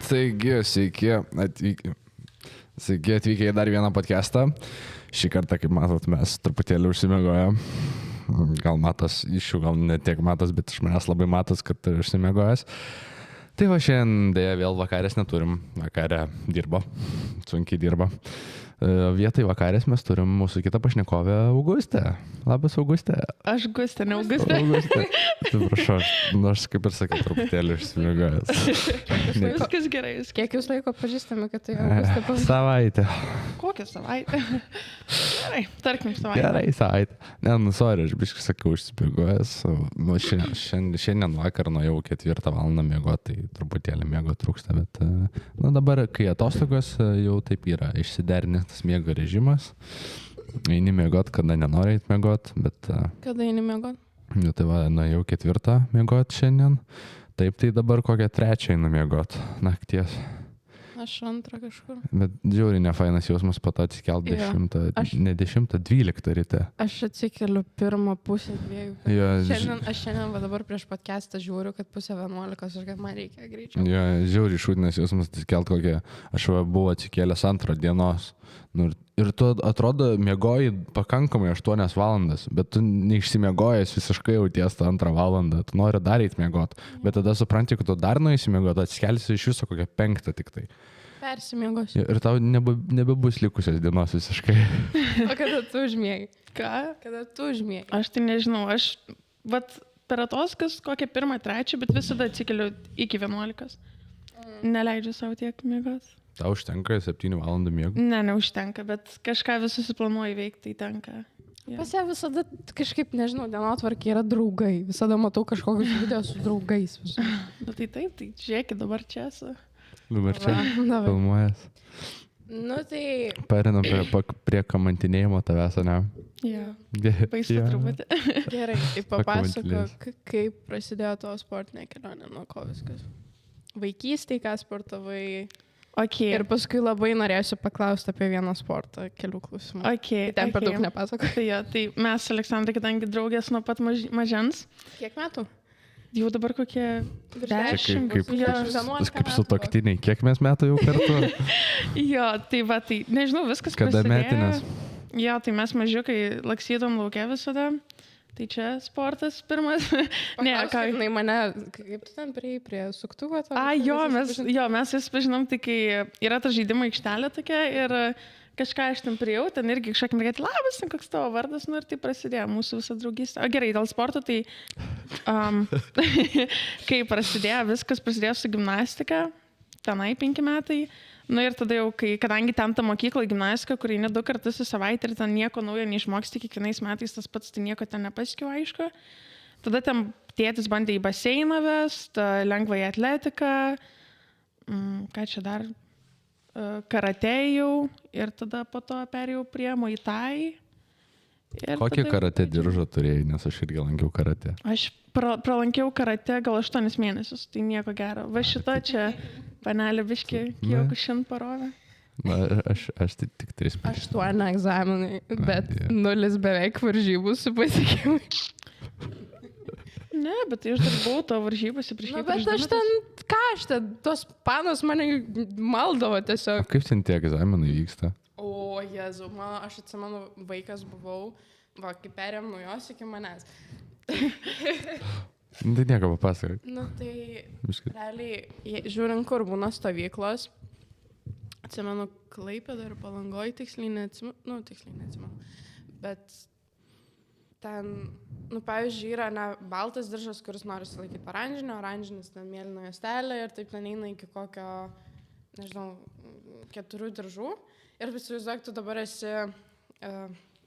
Sveiki atvykę į dar vieną podcastą. Šį kartą, kaip matot, mes truputėlį užsimiegojom. Gal matas iš jų, gal ne tiek matas, bet iš manęs labai matas, kad užsimiegojęs. Tai va šiandien dėja vėl vakarės neturim. Vakarė dirba, sunkiai dirba. Vietoj vakarės mes turim mūsų kitą pašnekovę Augustę. Labas, Augustė. Aš Gustė, ne Augustė. Augustė. Atsiprašau, nors kaip ir sakiau, truputėlį užsimiegojęs. Viskas gerai. Kiek jūs laiko pažįstame, kad tai Augustė pas... Savaitę. Kokią savaitę? Gerai, tarkim savaitę. Gerai, savaitę. Ne, sorry, aš biškai sakiau užsimiegojęs. Nu, šiandien vakar nuėjau 4 valandą miegoti, tai truputėlį miego trūksta, bet nu, dabar, kai atostogos, jau taip yra išsiderinęs tas miego režimas. Eini miegot, kada nenori eit miegot, bet... Kada eini miegot? Nu, tai va, nuėjau 4 miegot šiandien. Taip, tai dabar kokią 3 einu miegot nakties. Aš 2 kažkur. Bet žiauriai nefainas jausmas po to atsikelt 10, ne 10, 12 ryte. Aš atsikeliu 1:30. Jo, Aš šiandien va dabar prieš podcastą žiūriu, kad 10:11, aš kad man reikia greičiau. Jo, žiauriai šūdinas jausmas atsikelt kokią, aš buvau atsikėlęs 2 dienos. Nu, ir tu atrodo miegoji pakankamai 8 valandas, bet tu neišsimiegojęs visiškai jauties tą 2 valandą, tu nori dar eit miegot, bet tada supranti, kad tu dar nueisi miegot, atsikelsi iš viso kokią 5 tik tai. Persimiegosiu. Ir tau nebebus likusios dienos visiškai. O kada tu užmiegi? Ką? Kada tu užmiegi? Aš tai nežinau, aš per atostogas kokią 1-3, bet visada atsikeliu iki 11. Neleidžiu savo tiek miegoti. Tau užtenka 7 valandų miego? Ne, neužtenka, bet kažką vis susiplanuoju veikti, tai tenka. Ja. Pas ją visada kažkaip, nežinau, dienotvarkė yra draugai. Visada matau kažkokius video su draugais. Bet tai taip, tai žiūrėkit, dabar čia esu. Dabar čia Va, filmuojas. Nu tai... Perinam prie kamantinėjimo tavęs, ne? Ja. Jo. Baisu truputį. Gerai, tai papasakok, Pakamantinės. kaip prasidėjo tavo sportinė kelionė, nuo ko viskas. Vaikystėje, ką sportavai. Okay. Ir paskui labai norėsiu paklausti apie vieną sportą, kelių klausimų. Okay, Ten per daug nepasakok. Tai, jo, tai mes, Aleksandrai, kadangi draugės nuo pat mažens, Kiek metų? jau dabar kokie Virš 10. Kaip Jo. 11 kaip su metų. toktiniai, kiek mes metų jau kartu? Jo, tai va, tai nežinau, viskas Kada prasidėjo. metinės? Jo, tai mes mažiukai laksydom lauke visada. Tai čia sportas pirmas. Ne, ką... Jinai mane, kaip tu ten prie suktuvo? Mes vis pažinom, tai kai yra ta žaidimo aikštelė tokia ir kažką aš ten priejau, ten irgi kažkokį mergaitį, labas, koks tavo vardas, nu ir tai prasidėjo mūsų visą draugystę. O gerai, dėl sporto, tai kai prasidėjo, viskas prasidėjo su gimnastika, tenai 5 metai. Nu ir tada jau, kadangi ten ta mokykla gimnastika, kur eini 2 kartus į savaitę ir ten nieko naujo neišmoksti, kiekvienais metais tas pats, tai nieko ten nepasikiau, aišku. Tada ten tėtis bandė į baseiną vest, lengvąją atletiką, ką čia dar, karatėjau ir tada po to perėjau prie Muay Thai. Kokį karate diržą turėjai, nes aš irgi lankiau karate. Aš pralankiau karate gal 8 mėnesius, tai nieko gero. Va šita čia panelė biški Kyokushin parovė. Na, aš tai tik 3 mėnesius. 8 egzaminai, bet 0 beveik varžybų su pasiekimu. Ne, bet tai aš dar buvau to varžybose prieš Nu, bet aš ten, tos panos mane maldavo tiesiog. O kaip ten tie egzaminai vyksta? O, Jezu, aš atsimenu, vaikas buvau, va, kai perėm nuo jos iki manęs. Tai nieko papasakok. Nu, tai Biškį. realiai, žiūrint, kur būna stovyklos, atsimenu, Klaipėda ir Palangoj, tiksliai neatsimenu. Bet ten, nu, pavyzdžiui, yra ne baltas diržas, kuris nori silaikyti oranžinis, ten mėlyna juostelė ir taip ten eina iki kokio, nežinau, 4 diržų. Ir įsivaizduok, tu dabar esi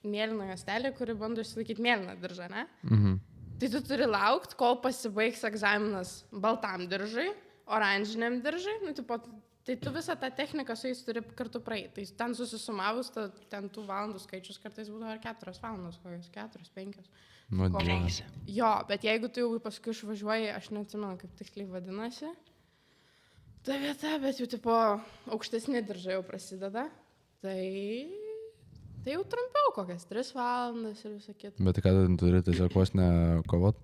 mėlyna juostelė, kuri bando išsilaikyti mėlyną diržą, ne? Mhm. Tai tu turi laukti, kol pasibaigs egzaminas baltam diržui, oranžiniam diržui, nu, tipo, tai tu visą tą techniką su jais turi kartu praeiti. Tai ten susisumavus, ten tų valandų skaičius kartais būdavo ar 4 valandos, kokios 4-5. Nu, Jo, bet jeigu tu jau paskui išvažiuoji, aš neatsimenu, kaip tiksliai vadinasi, ta vieta, bet jau tipo aukštesni diržai jau prasideda, tai jau trumpiau, kokias 3 valandas ir visą kitą. Bet ką tu turi tiesiog vos ne kovot?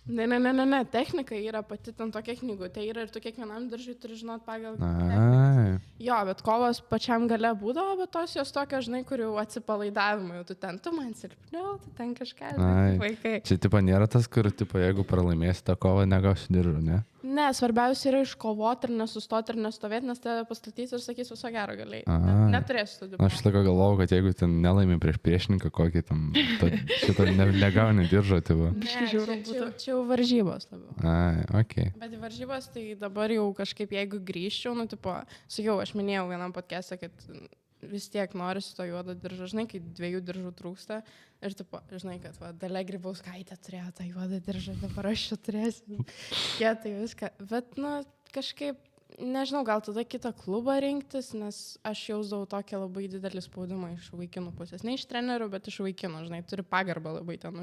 Ne, technika yra pati ten tokia knygutė yra ir tu kiekvienam diržui turi žinot pagal technikas. Ai. Jo, bet kovos pačiam gale būdavo, bet tos jos tokios, žinai, kur jau atsipalaidavimai, jau tu man silpniau, tu ten kažką, žinai, Ai. vaikai. Čia tipo nėra tas, kur tipo, jeigu pralaimėsi tą kovą, negausi diržų, ne? Ne, svarbiausia yra iškovoti ir nesustoti ir nestovėti, nes tave pastatys ir sakys viso gero galiai. A. Neturėsi tų diplomų. Aš tik galvojau, kad jeigu ten nelaimi prieš priešininką kokį tam, šitą negauni diržą, tai va. Ne, čia jau varžybos labiau. Ai, okei. Bet į varžybas tai dabar jau kažkaip, jeigu grįžčiau, nu, tipo, sakiau, aš minėjau vienam podcast'e, kad vis tiek norisi to juodo diržo, žinai, kai 2 diržų trūksta. Ir, tipo, žinai, kad va, Dalia Grybauskaitė turėjo tą juodą diržą, dabar aš čia turėsiu. Jie tai viską. Bet, nu, kažkaip, nežinau, gal tada kitą klubą rinktis, nes aš jausdavau tokią labai didelį spaudimą iš vaikinų pusės. Ne iš trenerių, bet iš vaikinų, žinai, turi pagarbą labai ten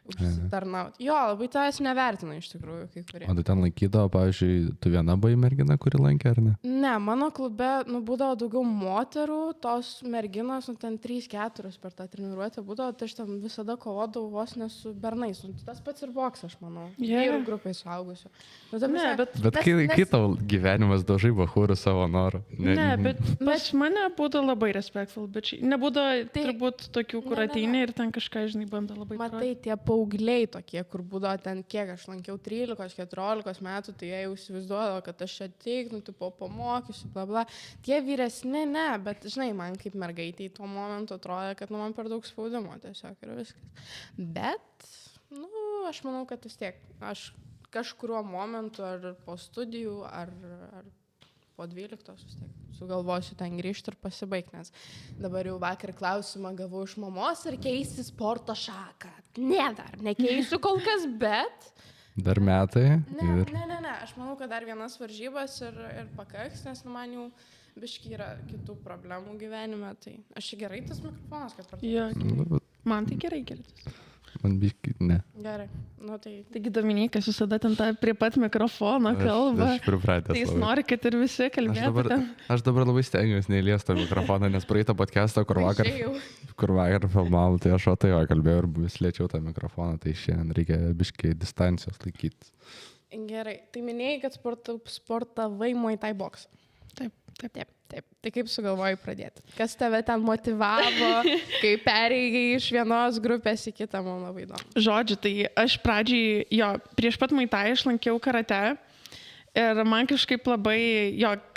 užsitarnauti. Jo, labai tavęs nevertina iš tikrųjų kai kurie. O tu ten laikydavo, pavyzdžiui, tu viena buvai mergina, kuri lankė, ar ne? Ne, mano klube, nu, būdavo daugiau moterų, tos merginos, nu, ten 3-4 per tą treniruotę būdavo, tai aš ten visada kovodavau vos ne su bernais. Nu, tas pats ir boksas, aš manau. Vyrų grupiai suaugusių. Nu, Ne, bet Kai tavo gyvenimas dažai bachūrų savo norų. Ne, bet pas mane būdavo labai respectful, bet nebūdavo Tai- turbūt tokių, kur Ne. ateina ir ten kažką, žinai, bando labai matai, tie paaugliai tokie, kur būdavo ten, kiek aš lankiau 13-14 metų, tai jie jau įsivaizduodavo, kad aš čia tik, nu, tipo, pamokysiu, bla bla. Tie vyresni, ne, bet, žinai, man kaip mergaitė į tuo momentu atrodė, kad, nu, man per daug spaudimo tiesiog ir viskas. Bet, nu, aš manau, kad vis tiek, aš kažkuriuo momentu, ar po studijų, ar po 12 vis tiek sugalvosiu ten grįžti ir pasibaigti, nes dabar jau vakar klausimą gavau iš mamos ir keisti sporto šaką. Ne, dar nekeisiu kol kas, bet... Dar metai. Ne, aš manau, kad dar vienas varžybas ir pakaks, nes nu, man jau biški yra kitų problemų gyvenime, tai aš čia gerai tas mikrofonas, kad pradėjau. Jo, Nu, man tai gerai girtis. man biški, ne. Gerai, nu tai... Taigi Dominikas visada ten tą prie pat mikrofono kalba. Aš pripratęs. Tai jis labai. nori, kad ir visi kalbėtų ten. Aš dabar labai stengiuosi neįliesti tą mikrofoną, nes praeitą podcastą, kur vakar filmavom, tai aš o tai jo kalbėjau ir vis lėčiau tą mikrofoną, tai šiandien reikia biškai distancijos laikyti. Gerai, tai minėjai, kad sportavai Muay Thai boksą. Taip. Tai kaip sugalvojai pradėti? Kas tave ten motivavo, kai perėjai iš vienos grupės į kitą, man labai įdomu. Žodžiu, tai aš pradžiai, prieš pat Muay Thai aš lankiau karate ir man kažkaip labai,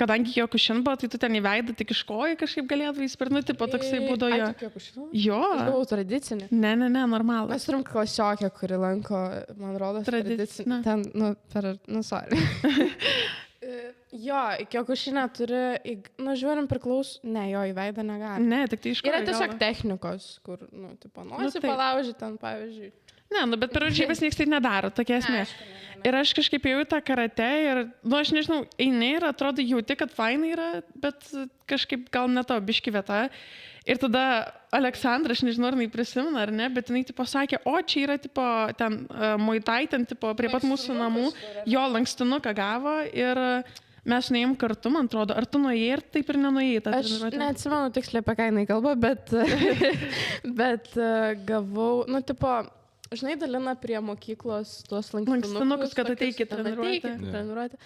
kadangi Kyokushin buvo, tai tu ten į veidą tik iš kojų kažkaip galėdavai įspirnuti, po toksai būdavo jo. Jo. Aš buvau tradicinė. Ne, normalu. Mes turim klasiokę, kuri lanko, man rodos, Tradicinę. Ten, sorry. Jo, Kyokushiną turi, žiūrim jo, į veidą negali. Ne, tik tai iš kojų. Yra tiesiog technikos, kur, tipo, nosi palaužyti ten, pavyzdžiui. Ne, bet per varžybas niekas tai nedaro, tokia esmė. Ir aš kažkaip jau į tą karate ir, aš nežinau, eini ir atrodo jauti, kad fainai yra, bet kažkaip gal ne to biški vieta. Ir tada Aleksandra, aš nežinau, ar jinai prisimena ar ne, bet jinai tipo sakė, o čia yra tipo ten Muay Thai, ten tipo prie pat mūsų namų, jo lankstinuką gavo ir mes nuėjom kartu, man atrodo, ar tu nuėjai ir taip ir nenuėjai tą treniruotę? Aš neatsimenu tiksliai, apie ką jinai kalba, bet gavau, tipo, žinai, dalina prie mokyklos tuos lankstinukus, kad ateikit treniruotę.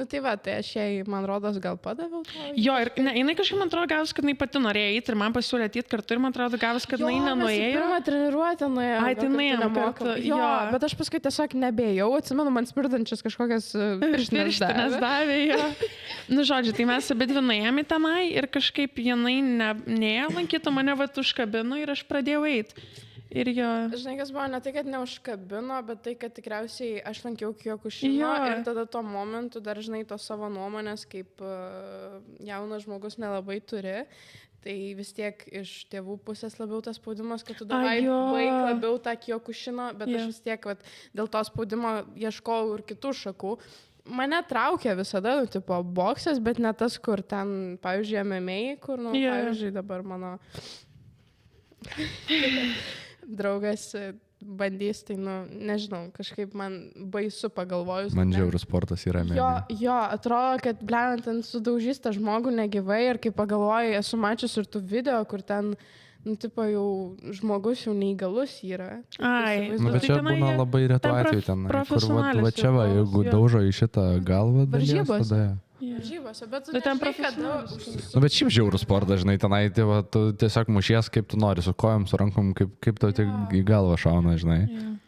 Tai va, tai aš jai, man rodos, gal padaviau to. Jo, ir jinai kažkaip, man atrodo, gavus, kad jinai pati norėjo eiti ir man pasiūlė ateiti kartu ir man atrodo, gavus, kad jinai nenuėjo. Pirmą treniruotę nuėjo. Ai, tai nuėjom kartu. Jo, bet aš paskui tiesiog nebėjau, atsimenu, man spirdančias kažkokias pirštinės davė. Žodžiu, tai mes abi dvi nuėjome tenai ir kažkaip jinai neėjo lankyti, mane vat užkabino ir aš pradėjau eiti. Ir jo. Žinai, kas buvo ne tai, kad neužkabino, bet tai, kad tikriausiai aš lankiau Kyokushiną ir tada tuo momentu dar, žinai, tos savo nuomonės, kaip jaunas žmogus nelabai turi. Tai vis tiek iš tėvų pusės labiau tas spaudimas, kad tu davai baig labiau tą Kyokushiną, bet aš vis tiek dėl to spaudimo ieškojau ir kitų šakų. Mane traukia visada, tipo, boksas, bet ne tas, kur ten, pavyzdžiui, MMA, kur, pavyzdžiui, dabar mano draugas bandys, tai, nežinau, kažkaip man baisu pagalvojus. Man žiaurus sportas yra MMA. Jo, atrodo, kad blent ten sudaužys tą žmogų negyvai ir kai pagalvoju, esu mačius ir tų video, kur ten tipo, jau žmogus jau neįgalus yra. Ai, Nu, bet tai čia tenai būna labai retų ten atvejų ten, kur profesionalios va čia va, jau jeigu jo. daužo į šitą galvą, Varžybose. tada... Varžybose, bet tu Bet ten nežinai, kada profesionalūs. Nu, bet šiaip žiaurų sportą, žinai, tenai, tai va, tu tiesiog mušies, kaip tu nori, su kojom, su rankom, kaip tau tik į galvą šauna, žinai.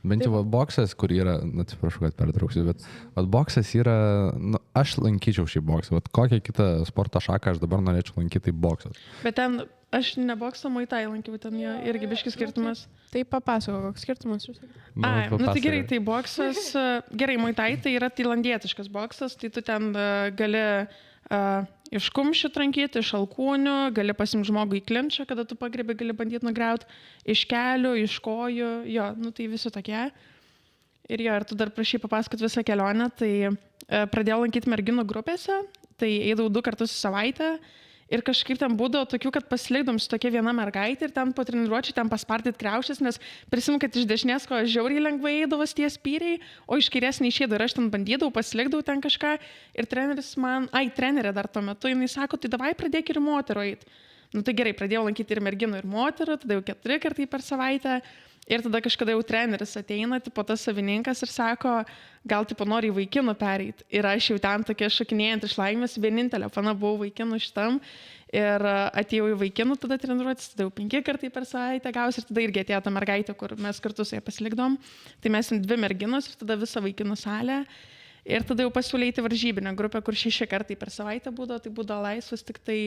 Bent jau va, boksas, kur yra, atsiprašau, kad pertrauksiu, bet va, boksas yra, nu, aš lankyčiau šį boksą, va, kokią kitą sporto šaką aš dabar norėčiau lankyti, tai boksas. Bet ten, aš ne boksą, muitai lankiau, ten jo irgi biškis skirtumas. Tai papasako, koks skirtumas jūs sakėte. Ai, nu tai gerai, tai boksas, gerai, muitai tai yra tailandietiškas boksas, tai tu ten gali iš kumščių trankyti, iš alkūnių, gali pasimti žmogų į klinčą, kada tu pagrebi, gali bandyti nugriauti, iš kelių, iš kojų, jo, nu tai visi tokie. Ir jo, ir tu dar prašai papasakot visą kelionę, tai pradėjau lankyti merginų grupėse, tai eidavau 2 kartus į savaitę. Ir kažkaip ten būdavo tokių, kad pasilikdom su tokia viena mergaitė ir ten po treniruočių ten paspardyt kriaušės, nes prisimenu, kad iš dešinės ko žiauriai lengvai eidavas tie spyriai, o iš kairės neišėdavo ir aš ten bandydavau, pasilikdavau ten kažką ir treneris man, trenerė dar tuo metu, jinai sako, tai davai pradėk ir moterų eit. Nu tai gerai, pradėjau lankyti ir merginų, ir moterų, tada jau 4 kartai per savaitę. Ir tada kažkada jau treneris ateina, tipo tas savininkas ir sako, gal tipo nori į vaikinų pereiti. Ir aš jau ten tokia šokinėjant iš laimės, vienintelė fana buvau vaikinų šitam. Ir atėjau į vaikinų, tada treniruotis, tada jau 5 kartai per savaitę gausi. Ir tada irgi atėjo ta mergaitė, kur mes kartu su ją pasilikdom. Tai mes 2 merginos ir tada visą vaikinų salę. Ir tada jau pasiūlė į varžybinę grupę, kur 6 kartai per savaitę būdavo, tai būdavo laisvas tik tai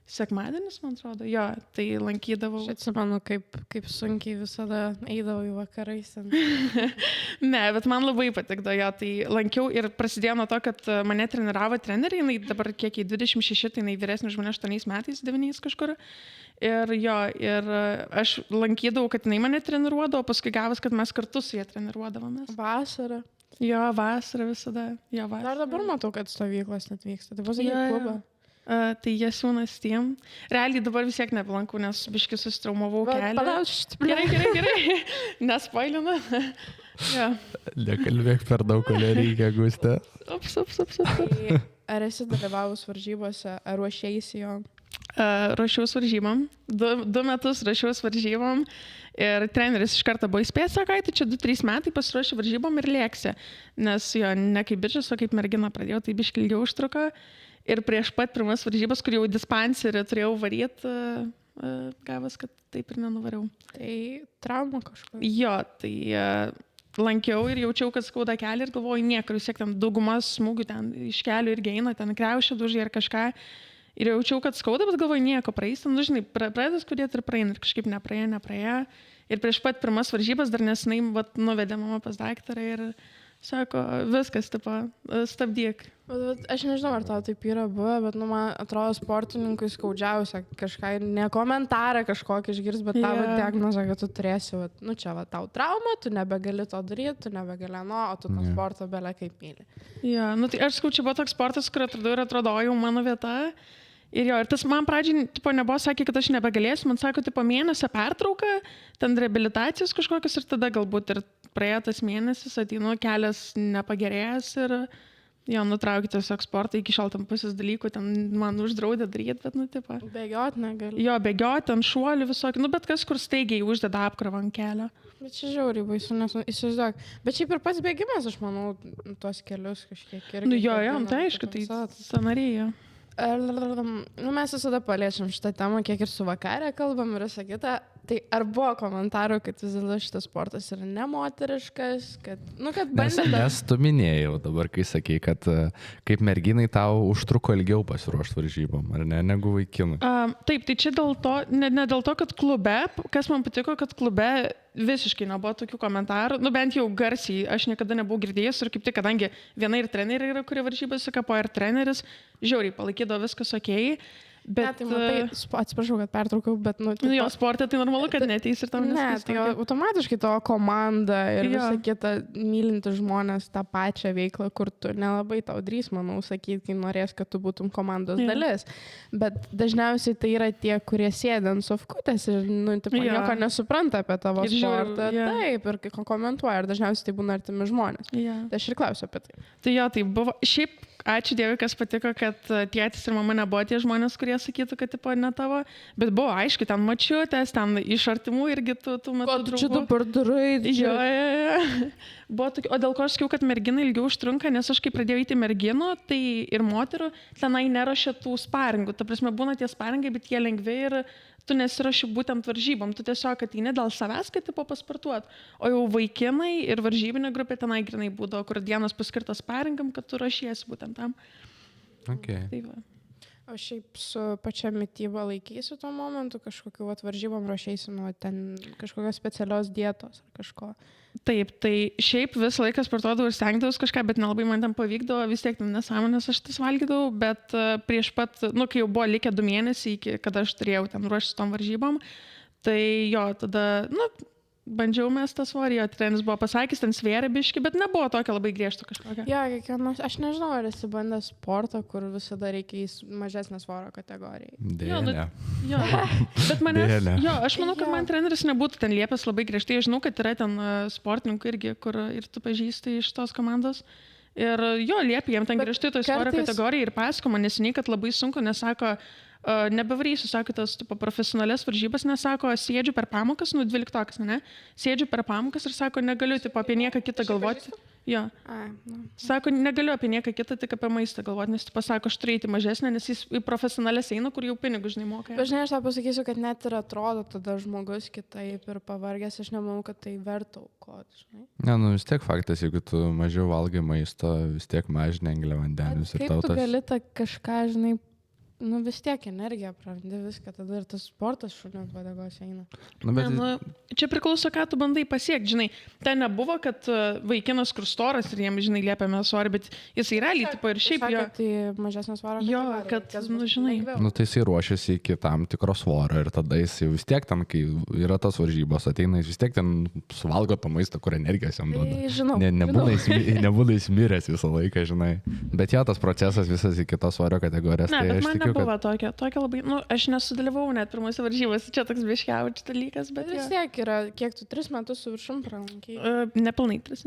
sekmadienis, man atrodo, jo, tai lankydavau. Aš atsimenu, kaip sunkiai visada eidavau į vakarais. Ne, bet man labai patikdavo, jo, tai lankiau ir prasidėjo nuo to, kad mane treniravo treneriai, jinai dabar kiek į 26, tai jinai vyresnė už mane 8 metais, 9 kažkur. Ir jo, ir aš lankydavau, kad jinai mane treniruodavo, paskui gavas, kad mes kartu su jie treniruodavomės. Vasarą. Jo, vasarą visada. Jo, vasarą. Dar dabar matau, kad stovyklos net vyksta. Tai pasakyk klubą. Tai jie siūnas tiem. Realiai dabar vis tiek nebelankau, nes biški susitraumavau kelią. Gerai. Nespoilinu. Nekalbėk per daug, ko nereikia, Gustė. Ups. Tai ar esi dalyvavus varžybose, ar ruošėsi jo? Ruošiaus varžybom. 2 metus ruošiaus varžybom. Ir treneris iš karto buvo įspėjęs, sakai, tai čia 2-3 metai pasiruošė varžybom ir lėksi. Nes jo, ne kaip bičias, o kaip mergina pradėjau, tai biški ilgiau užtruko. Ir prieš pat pirmas varžybas, kur jau dispanserį turėjau varyti, gavas, kad taip ir nenuvariau. Tai trauma kažkokia. Jo, tai lankiau ir jaučiau, kad skauda kelią ir galvoju, niekur, vis tiek ten daugumas smūgių ten iš kelių irgi eina, ten kriaušė dužai ar kažką. Ir jaučiau, kad skauda, bet galvoju, nieko praeis, ten dažnai pradeda skaudėti ir praeina, ir kažkaip nepraėjo. Ir prieš pat pirmas varžybas dar nesenai nuvedė mama pas daktarą ir sako, viskas, tipo, stabdyk. Bet aš nežinau, ar tau taip yra buvę, bet man atrodo sportininkui skaudžiausia kažką, ne komentarą kažkokį išgirs, bet tavo diagnozę, kad tu turėsi, čia tau trauma, tu nebegali to daryti, tu nebegali o tu tą sportą belė kaip myli. Ja, tai aš skau, čia buvo toks sportas, kur atrodo jau mano vieta. Ir jo, ir tas man pradžiai, tipo, nebuvo sakė, kad aš nebegalėsiu, man sako, tipo, mėnesio pertrauka, ten reabilitacijos kažkokios ir tada galbūt ir praėjo tas mėnesis, ateinu, kelias nepagerėjęs ir jo, nutraukė tiesiog sportą, iki šiol tam pusės dalykų, ten man uždraudė daryti, bet, tipo. Bėgioti negali. Jo, bėgioti, ant šuolių visokį, bet kas, kur staigiai uždeda apkrovą ant kelio. Bet čia žiauriai baisu, nes įsivaizduok. Bet šiaip ir pats bėgimas, aš manau, tuos kelius kažkiek irgi. Jo, tai aišku, tai scenarija. Mes visada paliečiam šitą temą, kiek ir su vakarė kalbam ir visą kitą. Tai ar buvo komentarų, kad vis dėlto šitas sportas yra nemoteriškas, kad bandė... Nes tu minėjau dabar, kai sakei, kad kaip merginai tau užtruko ilgiau pasiruošti varžybom, ar ne, negu vaikinui? Taip, tai čia dėl to, ne dėl to, kad klube, kas man patiko, kad klube visiškai nebuvo tokių komentarų, bent jau garsiai, aš niekada nebuvau girdėjęs ir kaip tik, kadangi viena ir treneriai yra, kurie varžybose kapo, ir treneris, žiauriai palaikydavo viskas okei. Bet, tai matai, atsiprašau, kad pertraukau, bet, jo, sporte tai normalu, kad neteis ir tam neskas. Ne, tai automatiškai tavo komanda ir visą kitą mylinti žmonės tą pačią veiklą, kur tu nelabai tau drįs, manau, sakyti, kai norės, kad tu būtum komandos dalis. Bet dažniausiai tai yra tie, kurie sėdi ant sofkutės ir, nieko nesupranta apie tavo sportą. Taip, ir komentuoja, ir dažniausiai tai būna artimi žmonės. Tai aš ir klausiu apie tai. Tai jo, tai buvo, šiaip ačiū Dievui, kas patiko, kad tėtis ir mama nebuvo tie žmonės, kurie sakytų, kad tipo ne tavo, bet buvo aišku, ten mačiutės, ten iš artimų irgi tų metų draugų. Čia dabar darai. Jo. Buvo tokia, o dėl ko aš sakiau, kad merginai ilgiau užtrunka, nes aš kai pradėjau eiti merginų, tai ir moterų tenai nerašė tų sparingų. Ta prasme, būna tie sparingai, bet jie lengvi ir tu nesiraši būtent varžybom, tu tiesiog ateini dėl savęs, kad tipo pasportuot. O jau vaikinai ir varžybinė grupė tenai grinai būdavo, kur dienos paskirtas sparingam, kad tu rašiesi būtent tam. Okay. Tai va. O šiaip su pačia mityba laikysi tuo momentu, kažkokiu varžybom ruošiaisi nuo ten kažkokios specialios dietos ar kažko. Taip, tai šiaip visą laiką sportuodavau ir stengdavau kažką, bet nelabai man ten pavykdavo, vis tiek nesąmonės aš tas valgydavau, bet prieš pat, kai jau buvo likę 2 mėnesiai, kada aš turėjau ten ruoštis tom varžybom, tai jo, tada, bandžiau mes tą svorį, jo treneris buvo pasakęs, ten svėrė biški, bet nebuvo tokio labai griežto kažkokio. Jo, kiekvienas, aš nežinau, ar esi bandęs sportą, kur visada reikia į mažesnę svorio kategorijai. Dėlė. Jo, bet manęs, Dėlė. jo, aš manau, kad man treneris nebūtų ten liepęs labai griežtai, aš žinau, kad yra ten sportininkų irgi, kur ir tu pažįstai iš tos komandos. Ir jo, liepia jiem ten griežtai toj svorio kategorijai ir pasako man neseniai, kad labai sunku, nesako, nebevarysiu, sako, tas tipo, profesionalias varžybas, nesako, sėdžiu per pamokas, 12-okas, ne? Sėdžiu per pamokas ir sako, negaliu tipo, apie nieką kitą galvoti. Jo. Sako, negaliu apie nieką kitą, tik apie maistą galvoti, nes tipo, sako, aš turiu eiti mažesnę, nes jis į profesionalės eina, kur jau pinigus žinai moka. Žinai, aš tą pasakysiu, kad net ir atrodo tada žmogus kitaip ir pavargęs, aš nemanau, kad tai verta aukoti, žinai. Ne, vis tiek faktas, jeigu tu mažiau valgai maisto, vis tiek mažini angliavandenius ir tau tas... Kaip tu gali tą kažką, žinai, vis tiek energiją prarandi viską, tada ir tas sportas šuniu ant uodegos eina. Čia priklauso, ką tu bandai pasiekti, žinai. Ten nebuvo, kad vaikinas kur storas ir jiem, žinai, liepėme svorį, bet jisai realiai, tipo, ir šiaip jo. Tai mažesnės svorio. Jo, kad, žinai. Tai jisai ruošiasi iki tam tikros svorio ir tada jis jau vis tiek ten, kai yra tas varžybos, ateina, jis vis tiek ten suvalgo tą maistą, kur energijos jam duoda. Žinau. Nebūna įsmiręs visą laiką, žinai. Bet jo, tas procesas visas iki tos svorio kategorijos. Ne, bet man nebuvo tokia labai, aš nesudalyvau net pirmose varžybose, čia toks biškiaučių dalykas, bet vis tiek yra, kiek tu 3 metus su viršum pralankiai. Nepilnai 3.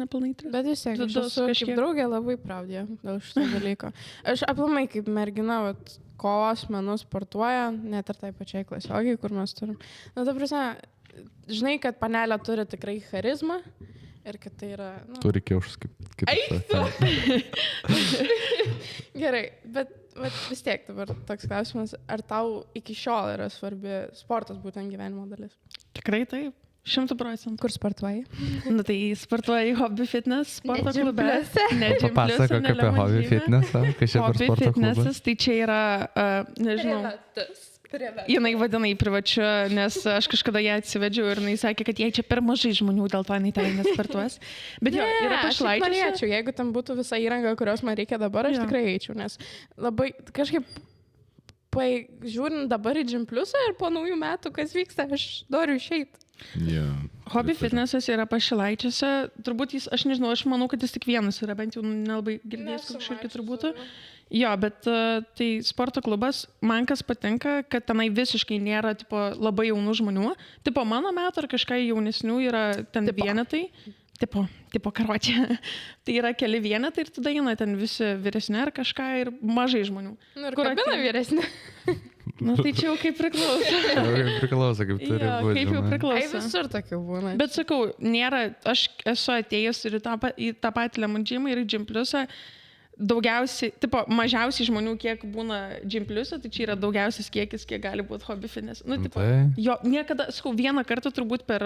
Bet vis tiek, aš esu kaip draugė labai pravdė dėl šito dalyko. Aš aplamai kaip mergina, kovos menų sportuoja, net ir tai pačiai klasiogiai, kur mes turim. Ta prasme, žinai, kad panelė turi tikrai charizmą. Ir kad tai yra... Turi kiaušus kaip... Gerai, bet vis tiek dabar toks klausimas, ar tau iki šiol yra svarbi sportas būtent gyvenimo dalis? Tikrai taip, 100%. Kur sportuoji? Tai sportuoji hobby fitness sporto klube. Papasakok apie hobby fitnessą, kai čia per sporto klubą. Hobby fitnessas, tai čia yra, nežinau... Jinai vadina į privačiu, nes aš kažkada ją atsivedžiau ir jinai sakė, kad jai čia per mažai žmonių, dėl to jinai ten nesportuos. Bet jo, yra pašlaičiuose. Jeigu tam būtų visa įranga, kurios man reikia dabar, aš tikrai eičiau, nes labai kažkaip žiūrint dabar į Gym Plusą ir po naujų metų, kas vyksta, aš noriu išeiti. Yeah, hobby fitnessas yra pašilaičiuose, turbūt jis, aš nežinau, aš manau, kad jis tik vienas yra, bent jau nelabai girdėjęs kažkur kitur būtų. Jo, bet tai sporto klubas, man kas patinka, kad tenai visiškai nėra tipo, labai jaunų žmonių. Tipo mano metų ar kažkai jaunesnių yra ten vienetai. Tipo karočią. Tai yra keli vienetai ir tada eina ten visi vyresni ar kažką ir mažai žmonių. Ir kur kabina vyresni? Tai čia jau kaip priklauso. Priklauso, kaip turi būti. Kaip jau priklauso. Visur tokių būna. Bet sakau, nėra, aš esu atėjus ir į tą patį Lemon Gymą ir į Gym Plusą. Daugiausiai, mažiausiai žmonių, kiek būna Gym Plus'e, tai čia yra daugiausias kiekis, kiek gali būti hobby fitness. Jo, niekada, sakau, vieną kartą turbūt per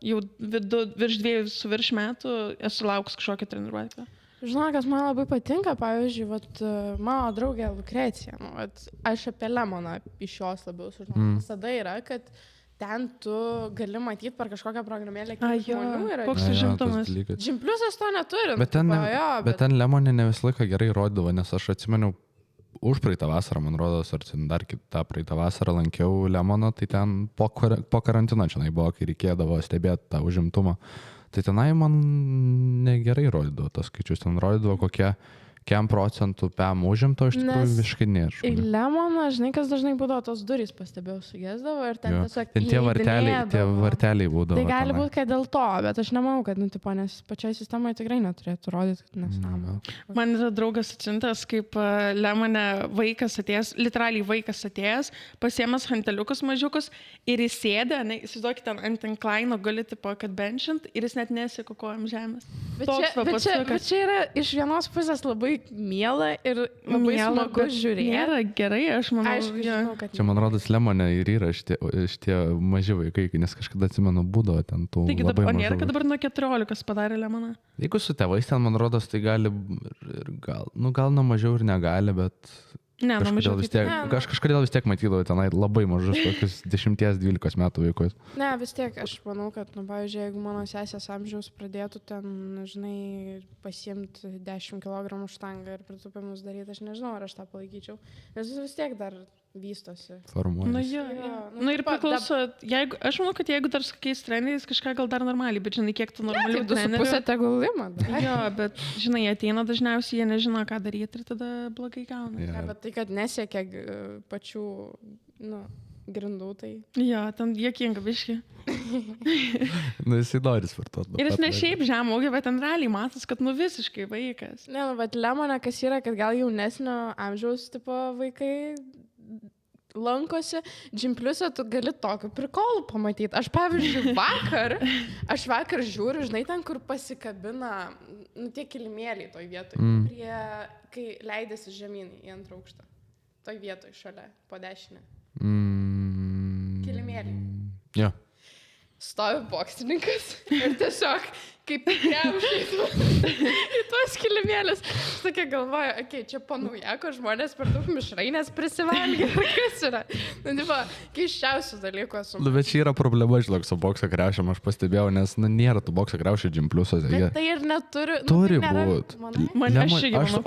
jau virš 2 metų esu laukus kažkokią treniruotę. Žinau, kas man labai patinka, pavyzdžiui, mano draugė Lukrecija, aš apie Lemoną iš jos labiau sužinau. Visada yra, kad ten tu gali matyti per kažkokią programėlę, kiek žmonių yra. Koks užimtumas. Gym Plus'as to neturi. Bet ten Lemonė ne visą laiką gerai rodydavo, nes aš atsimeniau, už praeitą vasarą, man rodos, ar dar kitą praeitą vasarą lankiau Lemoną, tai ten po karantino čia buvo, kai reikėdavo stebėti tą užimtumą. Tai tenai man negerai rodydavo tas skaičius, ten rodydavo kokie kiam procentų PM užimto iš tikrųjų Nes visiškai nėra. Į lemoną, žinai, kas dažnai būdavo, tos durys pastebėjau, sugesdavo ir ten tiesiog Ten tie varteliai būdavo. Tai gali būti, kad dėl to, bet aš nemanau, kad, nu, tipo, nes pačiai sistemoje tikrai neturėtų rodyti, kad nesąmonė. Man yra draugas atsiuntas, kaip lemone vaikas atėjęs, literaliai vaikas atėjęs, pasiėmęs hanteliukus mažiukus ir įsėdė, įsivaizduokit, ant inklaino gali, tipo, kad benchint ir jis net nesiekia kojom žemės. Bet čia yra iš vienos pusės labai miela ir labai smagu žiūrėti. Nėra gerai, aš manau. Aišku, žinau, kad Čia, man rodos, lemone ir yra šitie maži vaikai, nes kažkada atsimenu būdavo ten tų Taigi, labai o mažų. nėra, kad dabar nuo 14 padarė lemoną? Jeigu su tėvais ten, man rodos, tai gali ir gal nuo mažiau ir negali, bet Ne, nuo mažiau. kažkodėl vis tiek matydavau tenai labai mažus, tokius 10-12 metų vaikus. Ne, vis tiek, aš manau, kad, nu, pavyzdžiui, jeigu mano sesės amžiaus pradėtų ten, žinai, pasiimti 10 kg štangą ir pritūpimus daryti, aš nežinau, ar aš tą palaikyčiau. Nes jis vis tiek dar vystosi. Formuojasi. Nu, jo. Ir priklauso, aš manau, kad jeigu dar su kokiais treneriais kažką gal dar normaliai, bet žinai, kiek tu normalių trenerių. 2,5 tegul ima. Jo, bet, žinai, ateina dažniausiai, jie nežino, ką daryti ir tada blogai gauna. Ja, bet tai, kad nesiekia pačių, nu, grindų, tai... Jo, ten juokinga biški. Nu, jisai nori sportuoti. Ir jis ne šiaip žemūgė, bet ten realiai matas, kad nu visiškai vaikas. Ne, nu, bet lemone, kas yra, kad gal jaunesnio amžiaus tipo vaikai lankosi, Gympliuse tu gali tokių prikolų pamatyti. Aš, pavyzdžiui, vakar žiūriu, žinai, ten, kur pasikabina, nu, tie kilimėliai toj vietoj, kai leidėsi žemyn į antrą aukštą. Toj vietoj šalia, po dešinę. Kilimėliai. Jo. Stovi boksininkas ir tiesiog kaip kreušiai į tuos kilimėlius. Aš tokia galvoju, okei, čia panaujako žmonės per daug mišrainės prisivalgė. Kas yra? Nu, tipo, keiščiausių dalykų esu. Nu, bet čia yra problema, žinok, su bokso kriaušėm, aš pastebėjau, nes nėra tų bokso kriaušių Gympliusuose. Bet tai ir neturi. Turi tai būti.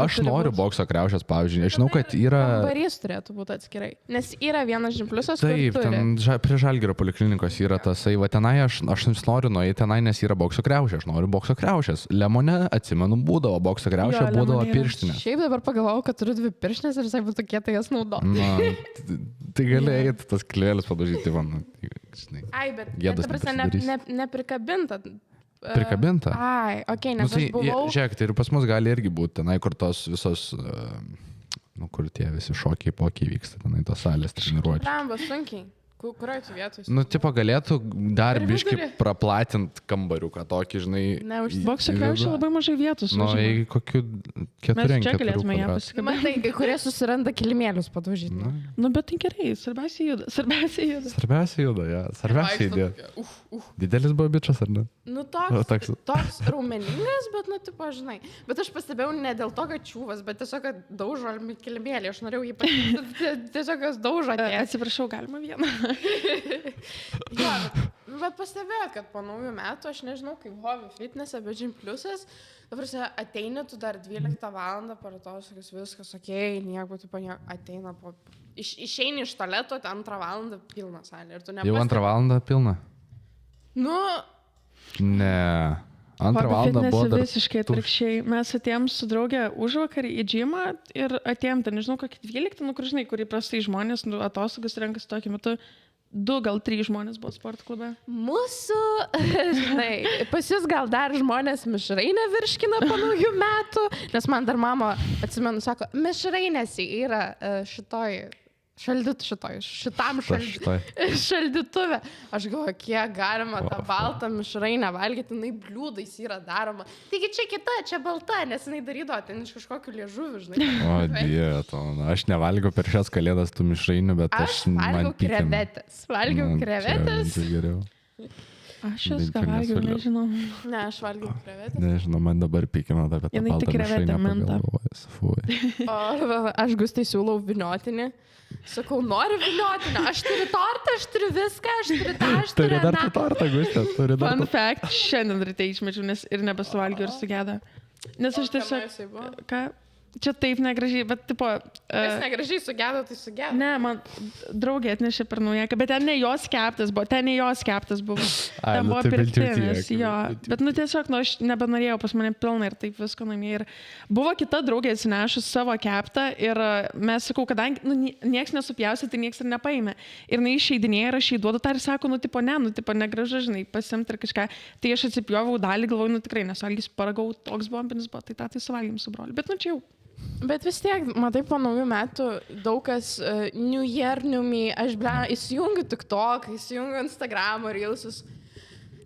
Aš noriu bokso kriaušės, pavyzdžiui. Aš žinau, kad yra... Kambarys turėtų būti atskirai. Nes yra vienas Gympliusas, kur taip, turi. ten prie Žalgirio poliklinikos yra tasai, va tenai aš noriu nueiti tenai, nes yra bokso kriaušė. Aš noriu bokso kriaušės. Lemone, atsimenu, būdavo bokso kriaušė, būdavo pirštinė. Šiaip dabar pagalvojau, kad turiu 2 pirštinės ir visai būtų kietai jas naudoti. Na, tai gali eiti tas klėlis padažyti, man, žinai. Ai, bet ta prasme neprikabinta. Prikabinta? Ai, okei, nes aš buvau... Žiūrėk, tai ir pas mus gali irgi būti tenai, kur tos visos, nu, kur tie visi šokiai, pokiai vyksta, tenai tos salės treniruočiai. Ramba, sunkiai. Kurioje tu vietoj? Nu, tipo, galėtų dar biškį praplatinti kambariuką tokį, žinai. Ne, bokso kriaušė labai mažai vietos. Nu, jeigu kokiu 4-4 mes čia galėtume ją pasikabinti. Matai, kai kurie susiranda kilimėlius padaužyti. Nu, bet tai gerai, svarbiausia juda. Svarbiausia juda, ja. Svarbiausia idėja. Didelis buvo bičas, ar ne? Nu, toks raumeningas, bet, nu, tipo, žinai. Bet aš pastebėjau ne dėl to, kad čiūvas, bet tiesiog, kad daužo kilimėlį. Aš norėjau jį patikti, tiesiog jos daužo. Atsiprašau, galima vieną. Jo, bet pastebėjot, kad po naujų metų, aš nežinau, kaip hobby fitnesse, bet Gympliusas, ateini tu dar 12 valandą per atostogas, viskas, okei, nieko, tu ateina po... Išeini iš tualeto, 2 valandą pilna salė. Jau 2 valandą pilna? Nu... Ne... 2 valandą buvo dar... Visiškai atvirkščiai. Mes atėjom su draugė užvakarį į džimą ir atėjom, ten nežinau, kokį 12, nu, kur žinai, kur įprastai žmonės, nu, atostogas renkasi tokiu metu. 2, gal 3 žmonės buvo sporto klube. Mūsų, žinai, pas jūs gal dar žmonės mišrainę virškina po naujų metų, nes man dar mama, atsimenu, sako, mišrainės yra šitam šaldytuve. Aš galvoju, kiek galima tą baltą mišrainę valgyti, jinai bliūdais yra daroma. Taigi čia kita, čia balta, nes jinai darydavo ten iš kažkokių liežuvių, žinai. O, Dieve, aš nevalgiau per šias kalėdas tų mišrainių, bet aš valgiau krevetės. Aš ką valgiau, nežinau. Ne, aš valgiau krevetės. Nežinau, man dabar pykina apie tą baltą mišrainę pagalvojęs. Aš Gustai siūlau viniotinį. Sakau, noriu viniotinio, aš turiu tortą, aš turiu viską, aš turiu tą, aš turiu dar tą tortą, Gustė, turi dar. Fun fact, šiandien ryte išmečiau, nes ir nebesuvalgiau ir sugėda. Nes aš tiesiog... Ką? čia taip negražiai, bet tipo... Kas negražiai sugedo, tai sugedo. Ne, man draugė atnešė per naujaką, bet ten ne jos keptas buvo, ten Ai, nu buvo tai bent jau pirktinis, tiek, jo. bent jau Bet nu tiesiog, nu aš nebenorėjau, pas mane pilna ir taip visko namie. Ir buvo kita draugė atsinešus savo keptą ir mes sakau, kadangi nu, nieks nesupjausi, tai nieks ir nepaėmė. Ir jinai išeidinėja ir aš įduodu tą ir sako, nu tipo negražu, žinai, pasimti ir kažką. Tai aš atsipjovau dalį, galvoju, nu tikrai nesuvalgys, paragau, toks bombinis buvo, tai tai suvalgym su broliu. Bet nu čia jau. Bet vis tiek, matai, po naujų metų daug kas New Year, New Me, aš įsijungiu TikTok, įsijungiu Instagram, Reelsus.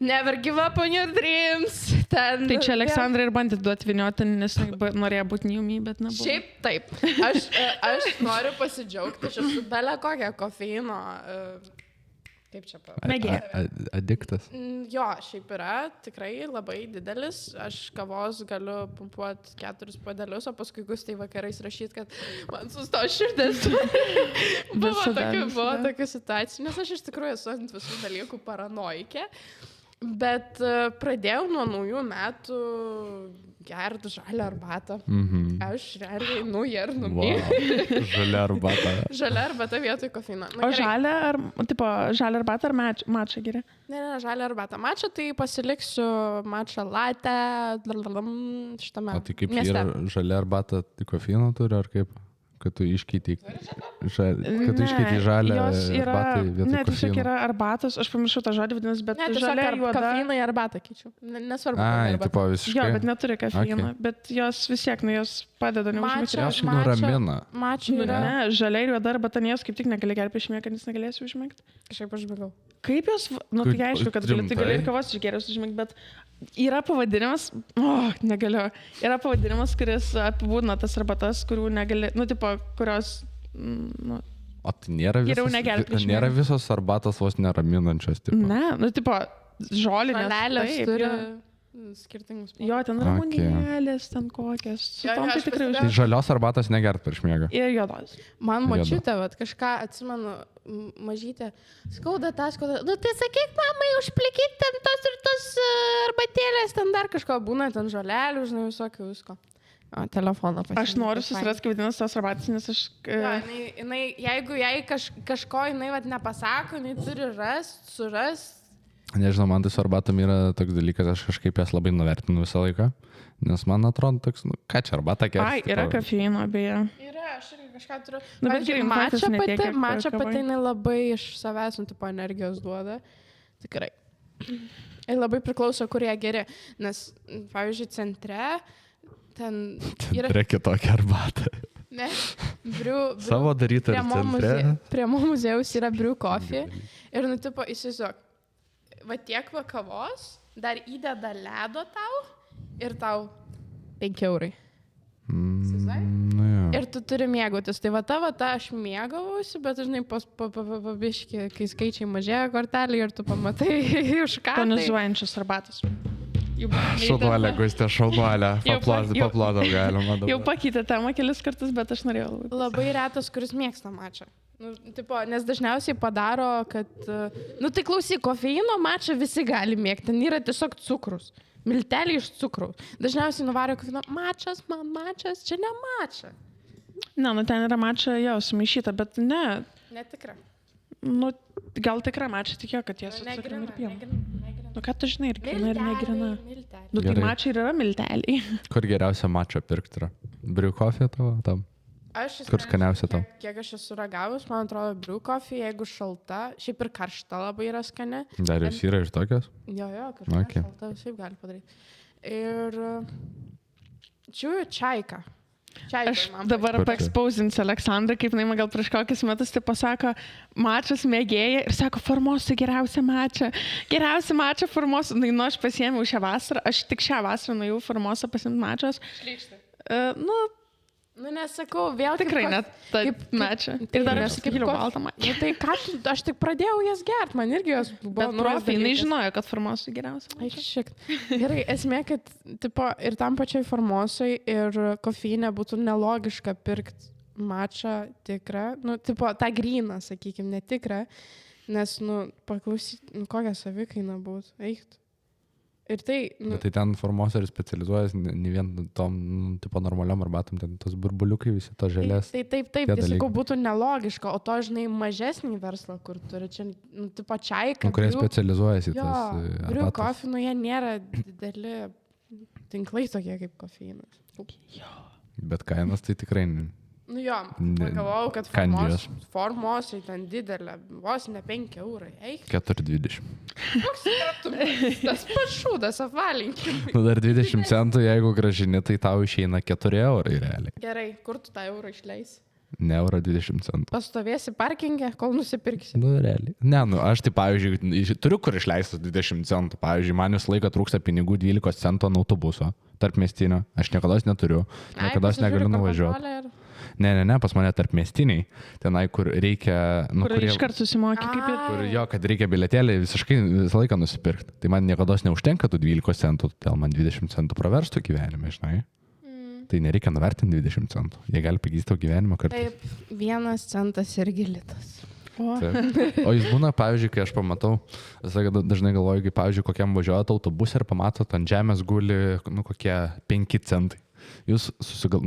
Never give up on your dreams. Tai čia Aleksandra ir bandė duoti vinioti, nes norėjo būti New Me, bet nebuvo. Šiaip taip. Aš noriu pasidžiaugti, aš esu belė kokią kofeino. Kaip čia pavadinti? Mėgėja. Adiktas. Jo, šiaip yra tikrai labai didelis. Aš kavos galiu pumpuoti 4 puodelius, o paskui gustai vakarais rašyti, kad man susto širdis. Buvo tokių situacijų, nes aš iš tikrųjų esu ant visų dalykų paranoikė. Bet pradėjau nuo naujų metų gerti žalią arbatą. Aš realiai New Year, New Me. Žalia arbata. Žalia arbata vietoj kofeino. O žalia arbata ar mača geri? Ne, žalia arbata. Mača tai pasiliksiu mača latte šitame. O tai kaip mieste. yra žalia arbata, tai kofeino turi ar kaip? Kad tu iškeitei žalią arbatą vietoj ne, tiesiog kofeino. yra arbatos, aš pamiršau tą žodį vadinasi, bet žalia juoda. Kofeiną į arbatą keičiu. Nesvarbu. Ai, tipo visiškai. Jo, bet neturi kofeino, bet jos vis tiek, jos padeda neužmigti. Jos nuramina. Mačia yra. Ne, žalia ir juoda arbata, jos kaip tik negali gerti išmėgti, nes negalėsi užmigti. Kažkaip užmigau. Kaip jos, nu tai aišku, kad gali ir kavos išgeręs užmigti, bet yra pavadinimas, negaliu, yra pavadinimas, kuris apibūdina tas arbatas, kurių negali, nu tipo, kurios, nu. O tai nėra visos arbatos vos neraminančios, tipo. Ne, nu tipo, žolinės. Žolelės turi skirtingus. Jo, ten ramunėlės, ten kokias. Su tom tai tikrai Tai žalios arbatos negert prieš miegą. Ir juodos. Man močiutė, vat, kažką atsimenu, mažytė, skauda, nu tai sakyk, mamai, užplikit ten tos ir tos arbatėlės, ten dar kažko būna, ten žolelių, žinai, visokių visko. O, telefoną pasiimti. Aš noriu susirasti, kaip vadinasi tos arbatos, nes aš... Jo, jeigu jai kažko jinai vat, nepasako, jinai turi surast. Nežinau, man tai su arbatom yra toks dalykas, aš kažkaip jas labai nuvertinu visą laiką, nes man atrodo toks, nu, ką čia arbata gerti. Ai, yra kofeino, beje. Yra, aš irgi kažką turiu. Nu, bet gerai, mačia pati, jinai labai iš savęs, nu, tipo, energijos duoda. Tikrai. Ir labai priklauso, kurie geri. Nes, pavyzdžiui, centre, ten yra... Centre kitokia arbata. Ne, Savo darytą ir centre. Prie mo muziejaus yra brew coffee. Ir, nu, tipo, įsivaizduok. Va tiek va kavos, dar įdeda ledo tau ir tau 5 eurai. Nu, ir tu turi mėgautis. Tai va ta aš mėgavausi, bet žinai, pabiški, kai skaičiai mažėja kortelį ir tu pamatai už ką. Tonizuojančius arbatus. Šaunuolė, Gustė, šaunuolė. Paplodau galima. Jau pakeitė temą kelis kartus, bet aš norėjau. Labai retas, kuris mėgsta mačą. Nu, tipo, nes dažniausiai padaro, kad... Nu tai klausyk, kofeino mačą visi gali mėgti. Ten yra tiesiog cukrus. Milteliai iš cukraus. Dažniausiai nuvario kofeino. Mačas, čia ne mača. Ne, nu ten yra mača jau sumaišyta, bet ne. Netikra. Nu, gal tikra mača tikėjo, kad jie su cukrum ir pienu. Nu ką tu žinai, ir grina, ir negrina. Nu tai mača ir yra milteliai. Kur geriausia mača pirkti yra? Brew coffee tavo tam? Kur skaniausia tau? Kiek aš esu ragavus, man atrodo, brew coffee, jeigu šalta, šiaip ir karšta labai yra skani. Dar jūs yra ir tokios? Jo, karšta, šalta, šiaip gali padaryti. Ir čiūju čaiką. Aš dabar paekspausinsiu Aleksandrą, kaip jinai man gal prieš kokius metus tai pasako, mačas mėgėja ir sako, Formosa geriausia mača Formosa. Nu, aš pasiėmiau šią vasarą, aš tik šią vasarą nuėjau Formosa pasiimti mačos. Šlykštai. Nu, nesakau, vėl tikrai net taip mačia. Ir dar aš sakyčiau baltą mačą. Tai ką, aš tik pradėjau jas gerti, man irgi jos buvo profai. Jinai žinojo, kad Formosa geriausia. Ai, šiek. Gerai, esmė, kad tipo, ir tam pačiai Formosai ir kofeinė būtų nelogiška pirkti mačą tikrą, nu, tipo, tą gryną, sakykime, netikrą, nes, nu, paklausyt, nu, kokią savikaina būtų, eiktų. Ir tai, nu, Bet tai ten formosorius specializuojas ne vien tom, tipo, normaliom arbatom, ten tos burbuliukai visi, to želės. taip, tie tai sakau, dalykai. būtų nelogiška, o to, žinai, mažesnį verslą, kur turi čia, nu, tipo, čaiką. Kurie specializuojasi Jo, tas briu arbatas. coffee, nu, jie nėra dideli tinklai tokie kaip kofeinas. Bet kainos tai tikrai Nu jo, Ne- pagalvojau, kad Kandijos. formosai ten didelė, vos ne 5 eurai. Eik, 4,20. koks skirtumas? Tas pats šūdas apvalinkim. Nu dar 20 centų, jeigu gražini, tai tau išeina 4 eurai realiai. Gerai, kur tu tą eurą išleisi? Ne euro 20 centų. Pastovėsi parkingę, kol nusipirksi. Nu, realiai. Ne, nu, aš tai, pavyzdžiui, turiu kur išleistas 20 centų. Pavyzdžiui, man visą laiką trūksta pinigų 12 centų ant autobuso, tarp miestinio. Aš niekada neturiu, niekada negaliu nuvažiuoti. Ne, pas mane tarp miestiniai. Tenai, kur reikia... Nu, Kur iškart susimokė kaip ir... Kur jo, kad reikia bilietėlį visiškai visą laiką nusipirkti. Tai man niekada neužtenka tų 12 centų, todėl man 20 centų praverstų gyvenime, žinai. Tai nereikia nuvertinti 20 centų. Jie gali pakeisti tavo gyvenimą kartu. Taip, 1 centas irgi litas. O, O jis būna, pavyzdžiui, kai aš pamatau, dažnai galvoju, kai, pavyzdžiui, kokiam važiuojat autobusą ir pamatot, ant žemės guli, nu, kokie 5 centai. Jūs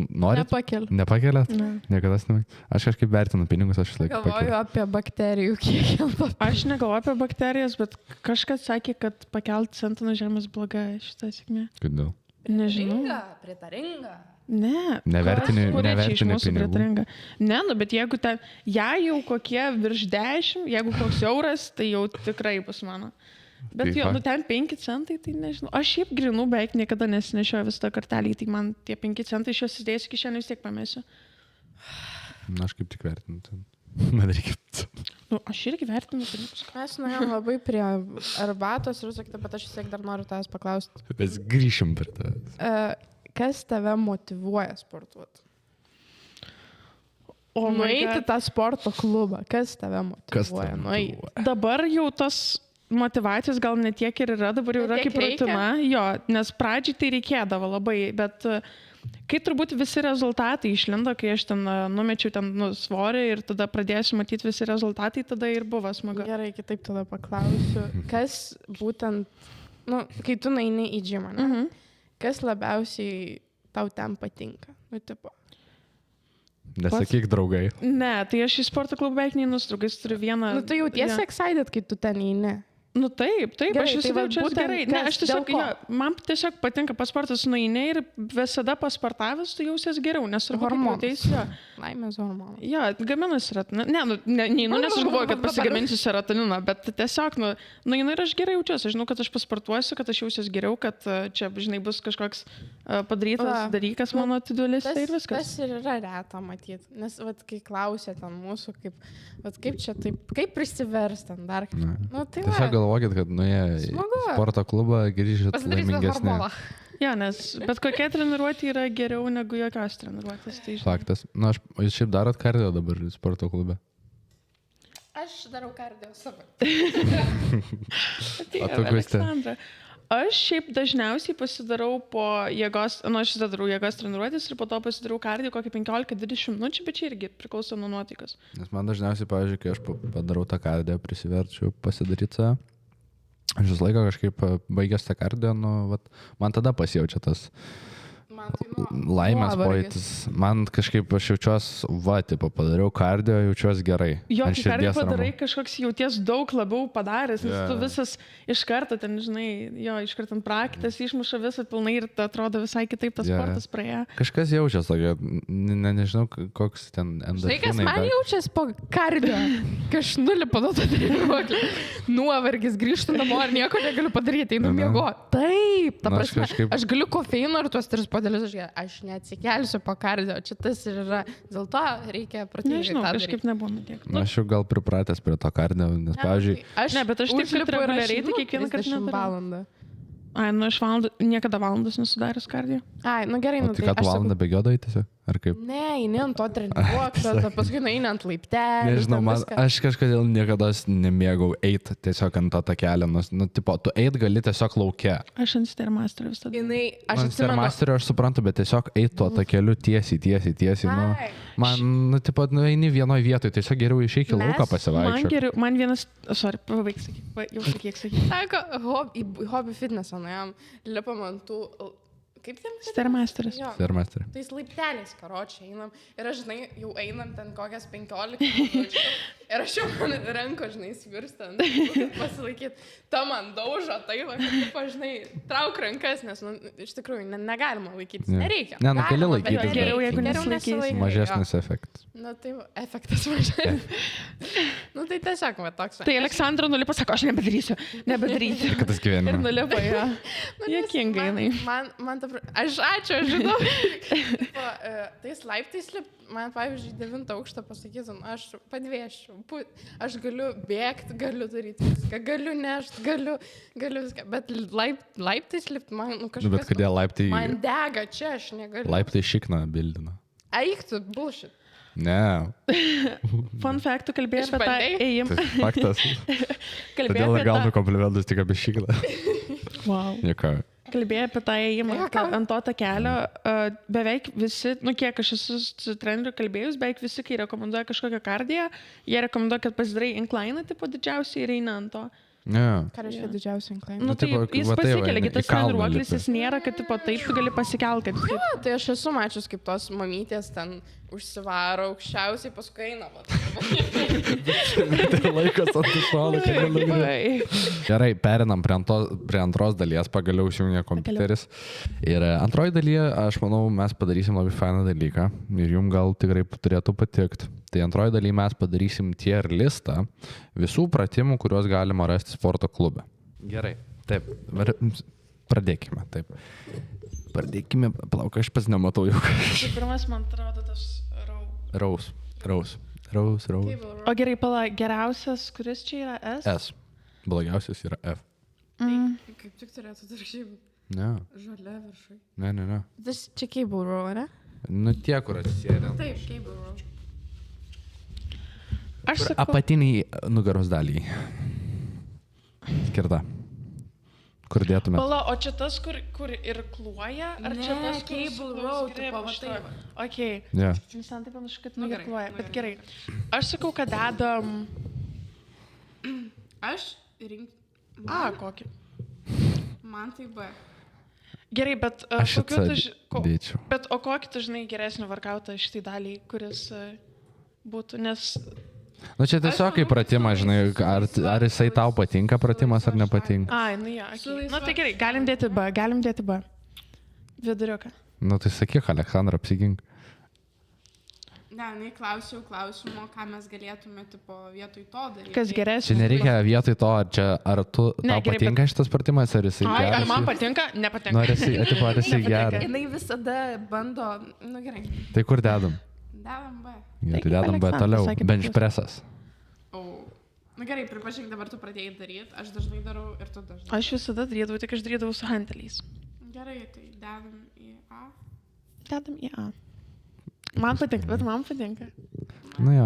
norit? Nepakeliat? Ne. Niekada ne. Aš kažkaip vertinu pinigus, aš laiką Galvoju apie bakterijų kiekį. aš negalvoju apie bakterijas, bet kažkas sakė, kad pakelti centą nuo žemės bloga šitą sėkmę. Kodėl? Nežinau. Pritaringa. Ne. Nevertini Kurie čia iš mūsų pinigų. pritaringa? Ne, nu, bet jeigu ten, jei jau kokie virš 10, jeigu koks euras, tai jau tikrai bus mano. Bet Tai jo, fakt. nu ten 5 centai, tai nežinau. Aš šiaip grinų beveik niekada nesinešioju visą tą kartelį, tai man tie 5 centai iš jos įdėsiu kišenį vis tiek pamėsiu. Na, aš kaip tik vertinu. Man reikia. Nu, aš irgi vertinu pinigus. Mes nuėjom labai prie arbatos ir sakyti, bet aš vis tiek dar noriu tavęs paklausti. Mes grįšim per tą. Kas tave motyvuoja sportuoti? O Nueiti tą sporto klubą. Kas tave motyvuoja? Nueiti. Dabar jau tas motyvacijos gal ne tiek ir yra, dabar jau Ne yra tiek kaip rutina. Jo, nes pradžiai tai reikėdavo labai, bet kai turbūt visi rezultatai išlindo, kai aš ten numečiau ten svorį ir tada pradėsiu matyti visi rezultatai, tada ir buvo smagu. Gerai, kitaip tada paklausiu. Kas būtent, nu, kai tu nueini į džimą, ne? Kas labiausiai tau ten patinka? Nu, tipo. Nesakyk draugai. Ne, tai aš į sporto klubą beveik neinu su draugais, turiu vieną. Nu, tu jautiesi excited, kai tu ten eini. Nu taip, Gerai, aš tai va jaučiuosi būtent gerai. Ne, kas, aš tiesiog, dėl ko? jo, man tiesiog patinka pats sportas, nueini ir visada pasportavęs, tu jausies geriau, nes Hormonus. jo. Laimės hormonai. Jo, gaminasi serotoniną. Neinu, nes aš galvoju, kad pasigaminsiu serotoniną, bet tiesiog, nueinu ir aš gerai jaučiuosi. Aš žinau, kad aš pasportuosiu, kad aš jausiuosi geriau, kad čia, žinai, bus kažkoks padarytas dalykas mano atiduolėse ir viskas. Tas ir yra reta matyti. Nes, vat, kai klausė ten mūsų, kaip čia taip, kaip prisiverst ten dar. Nu, tai Tiesiog galvokit, kad nuėję į Smagu. sporto klubą grįžit laimingesnė. Jo, nes bet kokia treniruotė yra geriau negu jokios treniruotės. Tai, žinai. Faktas. Na, jūs šiaip darot kardio dabar sporto klube. Aš darau kardio savo. O tu, Gustė? Aleksandra. Aš šiaip dažniausiai pasidarau po jėgos, aš visada darau jėgos treniruotės ir po to pasidarau kardio kokį 15-20 minučių, bet čia irgi priklauso nuo nuotaikos. Nes man dažniausiai, pavyzdžiui, kai aš padarau tą kardio, prisiverčiu pasidaryti save. Aš visą laiką kažkaip baigęs tą kardio, man tada pasijaučia tas laimės pojūtis. Man kažkaip aš jaučiuosi, padariau kardio, jaučiuosi gerai. Jo, Ant kai kardio širdies padarai, ramu. kažkoks jauties daug labiau padaręs, nes tu visas iš karto ten, žinai, jo, iš karto ant praktas išmuša visą pilnai ir atrodo visai kitaip tas sportas praėjo. Kažkas jaučiasi tokio, nežinau, koks ten endorfinai. Tai kas man jaučiasi po kardio, kai aš nulipu nuo to treniruoklio, nuovargis, grįžtu namo ir nieko negaliu padaryti, einu miegoti. Taip, ta prasme, aš galiu kofeino ir tuos 3 puodelius, aš neatsikelsiu po kardio, čia tas ir yra, dėl to reikia protingai. Nežinau, kažkaip nebuvo nutiek. Aš jau gal pripratęs prie to kardio, nes, pavyzdžiui, Ne, bet aš taip kaip reguliariai, tai kiekvieną kartą valandą. Ai, aš niekada valandos nesudaręs kardio. Ai, gerai, tai ką tu valandą bėgiodavai tiesiog? Ar kaip? Ne, eini ant to treniruoklio, paskui eini ant laiptelį. Nežinau, aš kažkodėl niekada nemėgau eiti tiesiog ant to takelio. Nu, tipo, tu eit gali tiesiog lauke. Aš ant Stairmasterio visada. Aš Ant Stairmasterio aš suprantu, bet tiesiog eit tuo takeliu tiesiai. Nu, man, tipo, eini vienoje vietoje, tiesiog geriau išeik į lauką pasivaikščioti. Man vienas, baig sakyti, jau kiek sakyti. Sako, hobby fitnessą nuėjom, lipam ant tų, kaip ten? Stairmasteris. Stairmasterio. Tais laipteliais, karočiai, einam. Ir aš, žinai, jau einam ten kokias 15 minučių. Ir aš jau man ranko, žinai, svirstant, pasilaikyti. Ta man daužo, tai, žinai, trauk rankas, nes, nu, iš tikrųjų, negalima laikytis. Nereikia. Ne, nu, gali laikytis. Bet Geriau, jeigu nesilaikysi. Mažesnis efektas. Nu, tai efektas mažesnis. Nu, tai tiesiog, va, toks. Tai Aleksandra nulipa, sako, aš nebedarysiu. Kad tas gyvenimas. Ir nulipa, jo. Juokingai, jinai. Man ta... Aš žinau. Tais laiptais lip, man, pavyzdžiui, 9 aukštą pasakytum, aš padvėšiu. Aš galiu bėgti, galiu daryti viską, galiu nešti, galiu viską. Bet laiptais lipt, man, nu, kažkas... Bet kodėl laiptai... Man dega čia, aš negaliu. Laiptai šikną bildina. Eiktų, bullshit. Ne. Fun fact, tu kalbėjai apie tą ėjimą. Tai faktas. Todėl gaunu komplimentus tik apie šiklą. Wow. Nieko. Kalbėjai apie tą ėjimą ant to takelio. Beveik visi, nu kiek aš esu su treneriu kalbėjus, beveik visi, kai rekomenduoja kažkokią kardiją, jie rekomenduoja, kad pasidarai incliną, tipo didžiausiai ir eina ant to. Ne. Ką reiškia didžiausia incline? Nu, tai jis pasikelia, tas treniruoklis, jis nėra, kad tipo taip tu gali pasikelti. Tai aš esu mačius, kaip tos mamytės ten užsivaro aukščiausiai, paskui eina. Tai laikas antišalą, kad nenugrįžti. Gerai, perinam prie antros dalies, pagaliau išjungia kompiuteris. Ir antroji dalyje, aš manau, mes padarysim labai fainą dalyką ir jums gal tikrai turėtų patikti. Tai antroji dalyje mes padarysim tier listą visų pratimų, kuriuos galima rasti sporto klube. Gerai, taip, pradėkime, taip. Pradėkime, plauk, aš pas nematau jau. Tai pirmas, man atrodo, tas Raus. O gerai, pala, geriausias, kuris čia yra S? S. Blogiausias yra F. Kaip tik turėtų daršybų. Ne. Žalia viršai. Ne. Tas čia cable row, ne? Nu tie, kur atsisėdė. Taip, cable row. Aš sakau, Apatiniai nugaros daliai. Skirta. Kur dėtume? pala, o čia tas, kur ir kluoja? Ar čia tas, kur cable row, tipo, va taip. Okei. Yeah. Jis man taip panašu, kad nuirkluoja, bet gerai. Aš sakau, kad dedam... Aš rink... A, kokį. Man tai B. Gerai, bet Aš kokiu tu... dėčiau. Bet o kokį tu žinai geresnį varkautą šitai daliai, kuris būtų, nes... Nu čia tiesiog kaip pratimas, žinai, ar jisai tau patinka pratimas ar nepatinka. Ai, nu jo, okay. Nu tai gerai, galim dėti B. Viduriuką. Nu tai sakyk, Aleksandra, apsigink. Ne, klausiau klausimo, ką mes galėtume, tipo, vietoj to daryti. Kas geresnis? Čia nereikia vietoj to, ar tu, Ne, tau gerai, patinka šitas pratimas, ar jisai Ai, geras. ar man patinka? Nepatinka. Nu, ar jisai geras. Jinai visada bando, nu gerai, Tai kur dedam? davam B. Ja, tai kaip dedam B Aleksandras toliau. sakė, Bench bet pressas. O. Na gerai, pripažink, dabar tu pradėjai daryti, aš dažnai darau ir tu dažnai. Aš visada darydavau, tik aš darydavau su hanteliais. Gerai, tai dedam į A. Dedam į A. Man patinka, bet man patinka. Nu jo,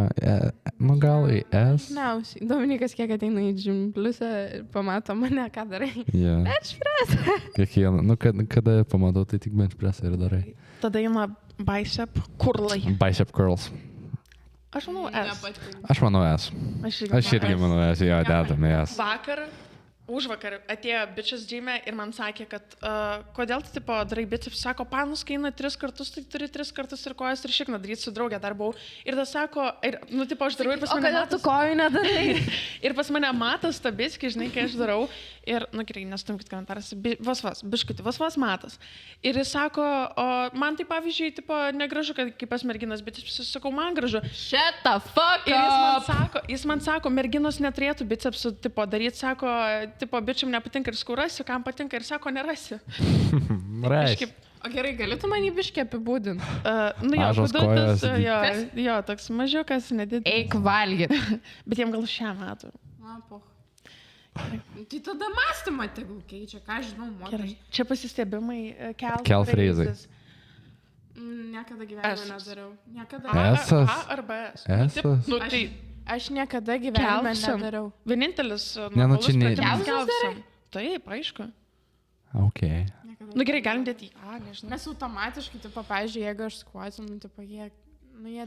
nu gal į S. Dažniausiai. Dominikas kiek ateina į gym pliusą ir pamato mane, ką darai. Yeah. Bench press. Kiekvieną, nu kada pamatau, tai tik bench pressą ir darai. Tada eina bicep kurlai. Bicep curls. Aš manau S. Nepatinka. Aš manau S. Aš irgi manau S, jo, dedam į S. Vakar, užvakar atėjo bičias džime ir man sakė, kad kodėl tu tipo darai biceps, sako, panus, kai eina 3 kartus, tai turi 3 kartus ir kojas ir šikną daryti su draugė dar buvau. Ir tas sako, ir, nu tipo aš darau ir pas O mane kodėl tu matas. kojų nedarai? Ir pas mane matas ta bički, žinai, kai aš darau. Ir, nu gerai, nestumkit komentaras, biškutį, vas matas. Ir jis sako, o man tai pavyzdžiui, tipo, negražu, kad kaip pas merginas, bet aš sakau, man gražu. Shut the fuck Ir jis man sako, merginos neturėtų bicepsų, tipo, daryti, sako, tipo, bičiam nepatinka ir skaurasi, kam patinka ir sako, nerasi. Rais. O gerai, galėtų man jį biškį apibūdinti? Nu jo, Mažos kudutis, kojos. jo, toks mažiukas, nedidelis. Eik valgyt. Bet jiem gal šią metų. Na, poch. Tai tada mąstymą tegul keičia, ką žinau, Gerai. moteris. Čia pasistebimai Kel freizai. Niekada gyvenime Esas. nedariau. Niekada. Esas. A arba S. Esas. Nu, tai Aš niekada gyvenime Kelpsim. nedariau. vienintelis Ne, nu, normalus čia ne- pratimas Kelpsimus kelpsim. Taip, aišku. Ok. Niekada. Nu gerai, galim dėti į A, nežinau. Nes automatiškai, tipo, pavyzdžiui, jeigu aš skuotinu, tipo, jie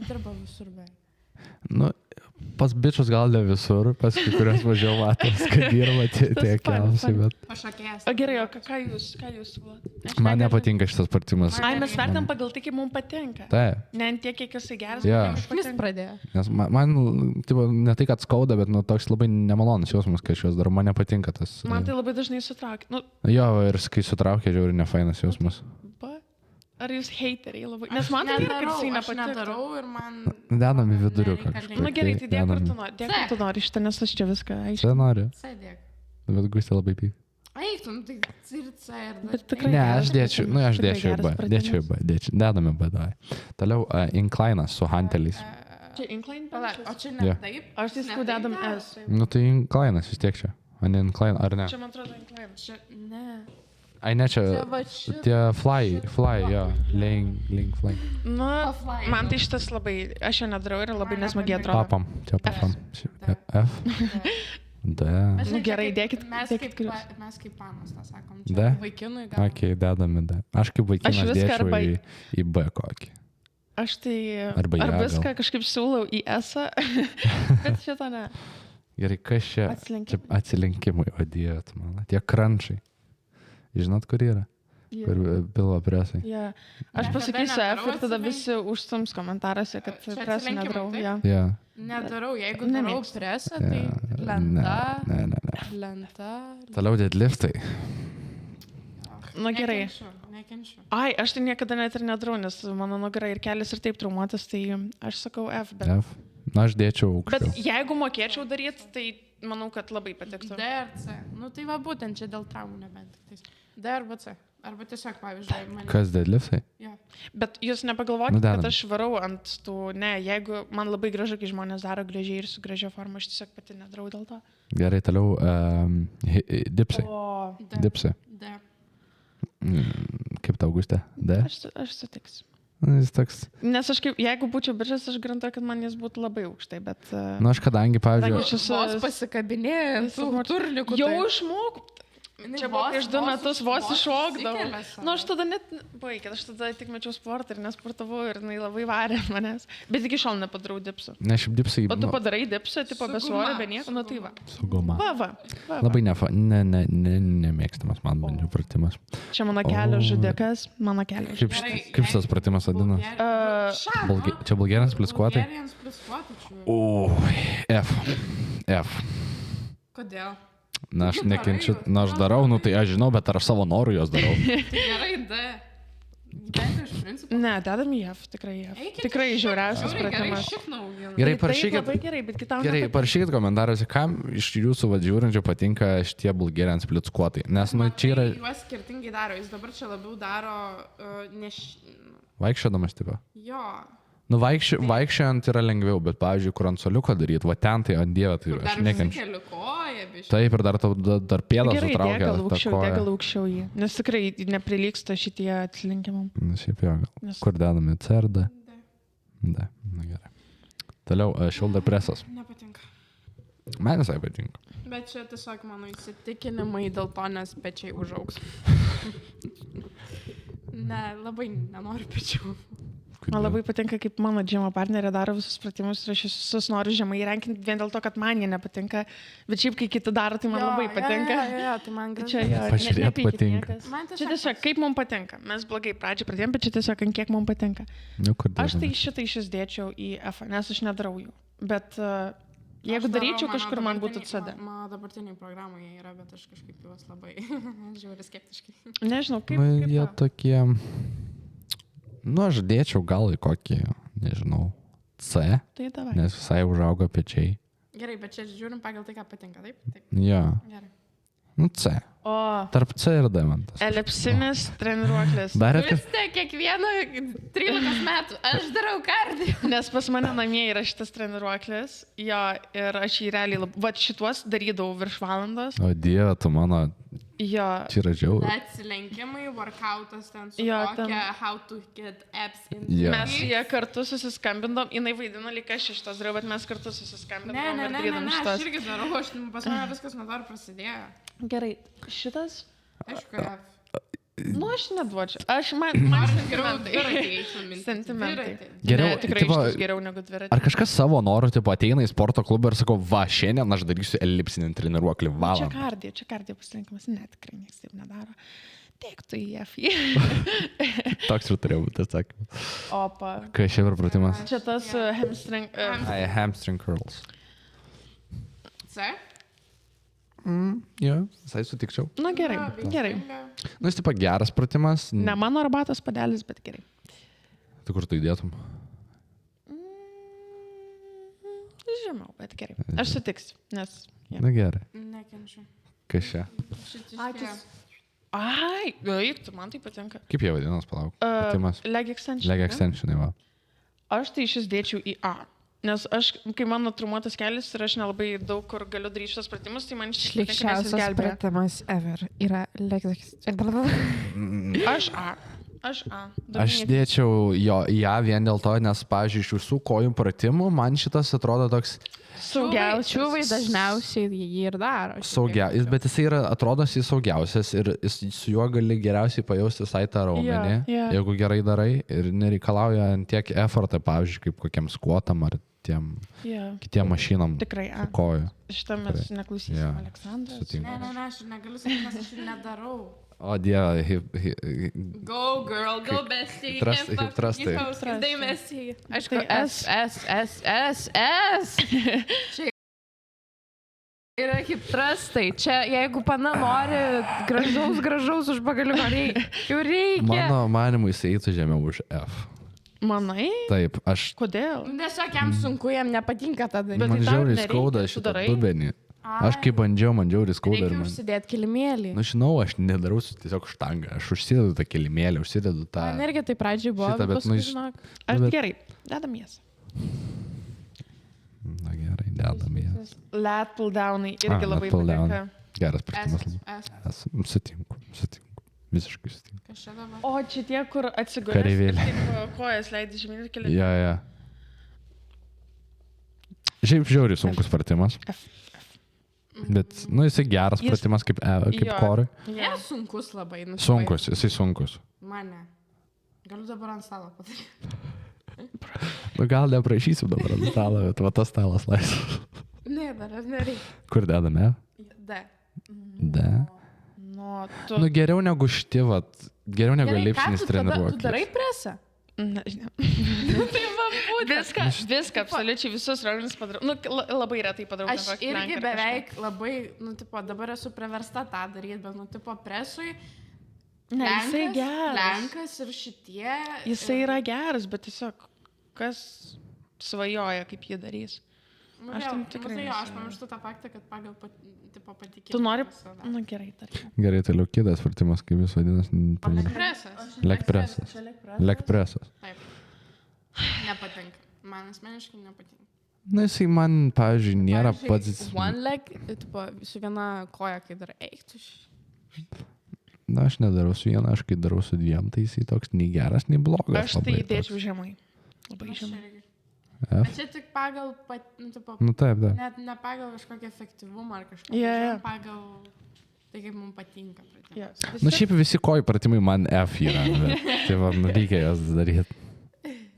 dirba visur beveik. Nu, pas bičius gal ne visur, pas kai kurios mažiau matos, kad dirba tie Tas kelsiai, fun. bet Pašokėjęs. O gerai, o ką jūs siūlot? man nepatinka šitas pratimas. Ai, mes vertam pagal tai, kaip mums patinka. Taip. Ne ant tiek, kiek jisai geras, Jo. bet kaip Jis patinka. pradėjo. Nes man tipo, ne tai, kad skauda, bet nu, toks labai nemalonus jausmas, kai aš juos darau, man nepatinka tas. Man tai labai dažnai sutraukia. Nu, Jo, ir kai sutraukia, žiūri, nefainas jausmas. ba. Ar jūs hateriai labai? Nes man tai yra, kad jisai Aš nepatinka. nedarau ir man... Dedam į viduriuką nereikalinga. kažkur. Na gerai, tai dėk, kur tu Dedam. nori. Dėk, kur tu nori šitą, nes aš čia viską aišku. Čia nori, Sėdėk. bet gustė labai pyk. Eik, tu, nu tai circa ir... Bet tikrai Ne, geras aš dėčiau, nu aš tikrai dėčiau į B, geras dėčiau į B, dedame B, davai. Toliau inclinas su hanteliais. Čia incline Palauk, o benches? čia Jo. ne taip? Aš tai Ne sakau, dedam taip daro. S. Nu tai inclinas vis tiek čia. O ne incline, ar ne? Čia man atrodo incline. Čia, ne. Ai ne, čia Čia va šit- tie fly, jo, link fly. Nu, O fly, man nu. tai šitas labai, aš jo nedarau ir labai Man nesmagiai nepatinka. atrodo. Papam, čia papam. F, D. Mes Nu, čia gerai, kaip- dėkit- mes dėkit kaip kuriuos. mes kaip panas, tą sakom. D? Čia vaikinui gal. Ok, dedame D. Aš kaip vaikinas viską dėčiau arba į B kokį. Aš tai Arba ar ją viską gal. kažkaip siūlau į S, bet šitą ne. Gerai, kas čia? Čia Atsilenkimai. atsilinkimai, o dieve, tu man. Tie krančiai. Žinot, kur yra? Kur pilvo presai. Ja. Aš Niekada pasakysiu F nedarau ir tada atsilenk- visi užstums komentaruose, kad Čia presą atsilenkimai, nedarau. taip? Ja. Ja. Nedarau, jeigu darau Nemėgstu. presą, tai lenta, lenta. Toliau deadliftai. Nu gerai. Nekenčiu. Ai, aš tai niekada net ir nedarau, nes mano nugara ir kelias ir taip traumuotas, tai aš sakau F. Bet, F. Na, aš dėčiau bet aukščiau. jeigu mokėčiau daryti, tai manau, kad labai patiktų. D ar C. Nu tai va būtent čia dėl traumų nebent. Tiktais. D arba C. Arba tiesiog, pavyzdžiui, man... Kas deadliftai? Jo. Bet jūs Nu, nepagalvokite, dedam. kad aš varau ant tų, ne, jeigu man labai gražu, kai žmonės daro gražiai ir su gražia forma, aš tiesiog pati nedarau dėl to. Gerai, toliau dipsai. O, D. Dipsai. D. Kaip tau gustė? D? aš sutiksiu. Jis toks. Nes aš kaip, jeigu būčiau biržas, aš garantuoju, kad man jis būtų labai aukštai, bet... Na, aš kadangi, pavyzdžiui, aš esu... Vos pasikabinėjai tų turnikų. Jau išmokau. Čia buvo prieš 2 metus, vos iššokdavau. Nu, aš tada net, baigit, aš tada tik mečiau sportą ir nesportavau ir jinai labai varė ant manęs. Bet iki šiol nepadarau dipsų. ne šiaip dipsai. O tu padarai dipsą, tipo be svorio, be nieko, nu tai va. Sauguma. Va. Labai nemėgstamas man bandžiau pratimas. Čia mano kelio O. žudikas, mano kelio žudikas. Kaip šitas pratimas vadina? Čia bulgarians pliskuotai? Bulgarians pliskuotai čia. O, F. Kodėl? Na, aš nekenčiu, na, aš darau, nu tai aš žinau, bet ar aš savo norų jos darau. Gerai, D. Bent iš principo. Ne, dedam į F, tikrai F. Tikrai žiauriausias Gerai, pratimas. šiknau vieną. Gerai, Tai taip, parašykit. Labai gerai, bet kitam. Gerai, parašykit komentaruose, kam iš jūsų vadžiūrinčių patinka šitie bulgarians pliskuotai. Nes, nu, čia yra Juos skirtingai daro. Jis dabar čia labiau daro vaikščiodamas, tipo. Jo. Nu, vaikščiojant yra lengviau, bet, pavyzdžiui, kur ant soliuko daryti, va ten tai, ant dievą, tai aš Dar nekenčiu. keliu koją, biškai. Taip, ir dar pėdą Gerai, sutraukia. degal tą aukščiau, koją. degal aukščiau jį. Nes tikrai neprilyksta šitie atsilinkimam. Nu, šiaip jo, gal. Nes- Kur dedame C ar D? D. Na gerai. Toliau, shoulder pressas. Nepatinka. Man visai patinka. Bet čia tiesiog mano įsitikinimai dėl to, nes pečiai užaugs. Ne, labai nenoriu pečių. Man labai patinka, kaip mano džimo partnerė daro visus pratimus ir aš visus noriu žemai renkinti vien dėl to, kad man jie nepatinka. Bet šiaip, kai kiti daro, tai man labai patinka. Jo, tai man Tai gražu. čia jo, Pažiūrėt nepykit patinka. niekas. Man Čia tiesiog, kaip mums patinka. Mes blogai pradžią pradėjom, bet čia tiesiog, ant kiek mums patinka. Nu, kur Aš tai dedame? šitai išdėčiau į F, nes aš nedarau jų. Bet jeigu daryčiau kažkur, man būtų CD. Mano dabartiniai programai jie yra, bet aš kažkaip juos labai žiūriu skeptiškai. Nežinau, kaip. Nu, kaip jie tau? tokie... Nu, aš dėčiau gal į kokį, nežinau, C, Tai davai. nes visai užauga pečiai. Gerai, bet čia žiūrim pagal tai, ką patinka, taip? Taip. Jo. Gerai. Nu, C. O, Tarp C ir D man tas. elipsinis treniruoklis. Darėte? Vis tiek kiekvieną 13 metų aš darau kardiją. Nes pas mane namie yra šitas treniruoklis, jo, ir aš jį realiai, va šituos darydavau virš valandos. O dieve, tu mano Jo. Čia yra žiauru. Atsilenkimai, workoutas ten su Jo, tokia, ten- how to get apps in. Jo. Mes su jie kartu susiskambindom, jinai vaidino lyg aš šitas dariau, bet mes kartu susiskambindom ir darydom aš šitas. irgi darau, pas mane viskas nuo to ir prasidėjo. Gerai, šitas? Aišku, Nu, aš neduočiau. Man geriau dviratį eičiau minti. Sentimentai. Geriau, Ne, tikrai tipo, šitas geriau negu dviratį. Ar kažkas savo norų, tipo, ateina į sporto klubą ir sako, va, šiandien aš darysiu elipsinį treniruoklį Čia valandą. kardio pasirinkimas, ne, tikrai niekas taip nedaro. Teiktų į FI. Toks ir turėjo būti atsakymas. Opa. Kai šiaip ir pratimas. Čia tas hamstring. Ai, hamstring curls. C? Jo, visai sutikčiau. Na gerai, gerai. Nu, jis tipo geras pratimas. Ne mano arbatos padelis, bet gerai. Tu kur tu įdėtum? Žinau, bet gerai. Aš sutiksiu, nes... jo. Na gerai. Nekenčiu. Kas čia? Ai, eik, tu man tai patinka. Kaip jie vadinas, palauk? Pratimas. Leg extension. Leg ne? extensionai, va. Aš tai šis dėčiau į A. Nes aš, kai mano trumuotas kelias ir aš nelabai daug kur galiu daryti šitas pratimus, tai man šis Šlikščiausias pratimas ever yra leksas. Aš A. Aš A. Aš dėčiau jo į ją vien dėl to, nes, pavyzdžiui, iš visų kojų pratimų man šitas atrodo toks Čiūvai dažniausiai jį ir daro. saugiausias, bet jisai yra, atrodo, jis saugiausias ir su juo gali geriausiai pajausti visai tą raumenį, Jo. jeigu gerai darai ir nereikalauja tiek effortą, pavyzdžiui, kaip kokiam skuotam ar tiem kitiem mašinam Tikrai A. kojų. Šitą mes neklausysim, Jo. Aleksandras. Sutinku. Ne, aš negaliu sakyti, nes aš jų nedarau. O dieve, Go girl, go bestie. Trustai. Trustai mestie. Aišku, Tai S. Čia yra kaip trustai. Čia, jeigu pana nori gražaus už bagaliuko, jau reikia. Mano manimu jis eitų žemiau už F. Manai? Taip, aš Kodėl? Tiesiog jam sunku, jam nepatinka tą daryti. Bet man tai tau žiauriai nereikia, skauda tu šitą darai? dubenį. Aš kai bandžiau, man žiauriai skauda ir Reikia man. užsidėti kilimėlį. Nu, žinau, aš nedarau tiesiog štangą. Aš užsidedu tą kilimėlį, užsidedu tą... Man irgi tai pradžiai buvo, Šitą, bet, paskui, nu, žinok. Aš Bet- gerai, dedam jas. Na gerai, dedam ją. Lat pull downai irgi lat labai pull down. patinka. Geras pratimas. S. Sutinku. Visiškai sutinku. Kas čia dabar? O čia tie, kur atsigulęs. Kareivėliai. Kojas leidži žemyn ir keli. Ja. Šiaip žiauriai sunkus pratimas. Bet, nu, jisai geras Jis- pratimas kaip Jo. korui. Ne, sunkus labai. Nu, Sunkus, jisai sunkus. Mane. Galiu dabar ant stalo padaryti. Nu, gal neprašysiu dabar ant stalo, bet va tas stalas laisvas. Ne, dar nereikia. Kur dedame? D. D. Nu, tu... Nu, geriau negu štivat. Geriau negu Gerai, ką lipsnis tu tada- Tu darai treniruoklis. presą? Nežinau. Tai man būtent. Viską, absoliučiai visus raumenis padarau. Nu, labai retai padarau. Aš ten kokį irgi planką ar beveik labai, nu, tipo, dabar esu priversta tą daryti, bet, nu, tipo, presui. kažką. Ne, jisai geras. Lenkas ir šitie. Jisai yra geras, bet tiesiog kas svajoja, kaip jį darys. Nu, aš vėl, tam nu, tikrai tai jo, aš nesu. pamirštu tą faktą, kad pagal tipo, patikimą. Tu nori... visada. Na gerai, tarkim. Gerai, toliau kitas pratimas, kaip jis vadinasi. Presas. Leg presas. Leg presas. Taip. Nepatinka. Man asmeniškai nepatinka. Na, jisai man, pavyzdžiui, nėra Pavyzdžiui, pats... One leg, tipo, su viena koja, kai dar eiktų. Na, aš nedarau su viena, aš kai darau su dviem, tai jisai toks nei geras, nei blogas. Aš tai labai įdėčiau žemai. Labai Aš žemai. irgi. toks. Bet F. čia tik pagal, nu, tipo, Nu, taip, taip. net ne pagal kažkokį efektyvumą ar kažką. Jo, jo. Pagal tai, kaip mums patinka. Yes. Nu, šiaip visi kojų pratimai man F yra. Bet, tai va, nu, reikia jas daryti.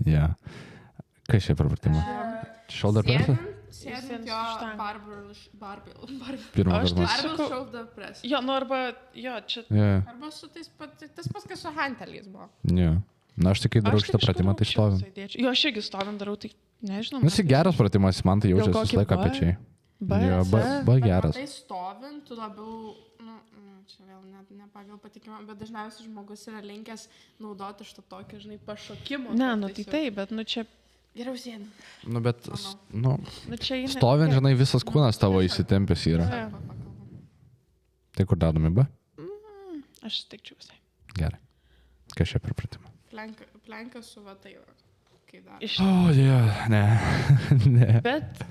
Ja. Kas čia per pratimą? Shoulder press? Sėdint Sėdint jo su štanga. barbell Pirmą Aš kartą. tai- barbell shoulder press. Jo, nu arba, jo, čia... Ja, Arba su tais tas pats, kas su hanteliais buvo. ja. Na, aš tik kai darau Aš šitą tai pratimą, tai kažkur stovim. aukščiau įdėčiau. Jo, aš irgi stovim darau, tai nežinau. Nu, jisai geras pratimas, man tai jaučiasi kokį visą laiką B? pečiai. B, Jo, C. B geras. Tai stovint, tu labiau, nu, čia vėl net ne pagal patikimą, bet dažniausiai žmogus yra linkęs naudoti šitą tokį, žinai, pašokimą. Ne, nu tai taip, bet nu čia... Geriau sėdint. Nu, bet, nu, Nu, čia eina... stovint, žinai, visas kūnas tavo įsitempęs yra. Jo. Tai kur dadome B? Aš sutikčiau visai. Gerai. Kas čia per pratimą? Plenkas su vatai, kai dar. Iš... O, Dieve, ne. Ne. Bet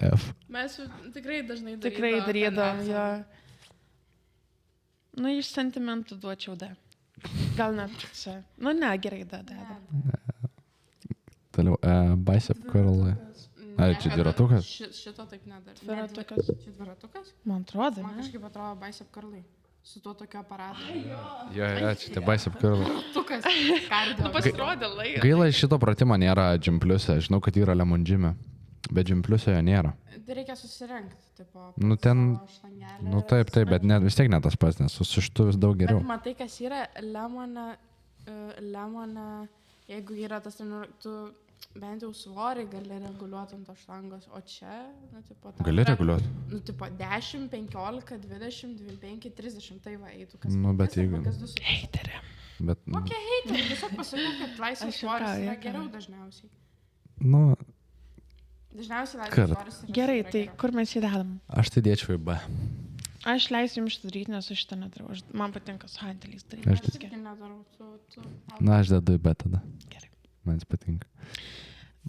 F. Mes jau tikrai dažnai tikrai darydavom, jo. Nu, iš sentimentų duočiau D. Gal net C. Nu, ne, gerai, D. Toliau, bicep curl. Ai, čia dviratukas? Šito taip nedar. Dviratukas. Čia dviratukas? Man atrodo, Man ne? kažkaip atrodo bicep curlai. Su tuo tokio aparato. Jo, čia tie bicep curl. Tukas. Kardio. Pasirodė laikas. Gaila, šito pratimo nėra Gym Pliuse. Žinau, kad yra Lemon Gym'e. Bet Gym Pliuse jo nėra. Reikia susirinkti, tipo. Nu, ten- savo šlangelės. Nu taip, bet vis tiek ne tas pats, nes su šitu vis daug geriau. Bet matai, kas yra lemone, jeigu yra tas, tu bent jau svorį gali reguliuoti ant tos štangos, o čia, nu, tipo, tam Gali yra, reguliuoti. Nu, tipo, 10, 15, 20, 25, 30, tai va, eitų kas. Nu, bet penkias jeigu- arba kas 2,5. Heiterė. Bet, Kokie heiteriai, tiesiog pasakiau, kad laisvas Aš svoris juokauju, yra juokauju. geriau dažniausiai. nu, Dažniausiai laisvas Kad? svoris yra. Gerai, yra tai geriau. kur mes jį dedam? aš tai dėčiau į B. Aš leisiu jums šitą daryti, nes aš šitą nedarau. Man patinka su handeliais daryti. Aš Aš irgi nedarau, tu. Na, aš dedu į B tada. Gerai. Man jis patinka.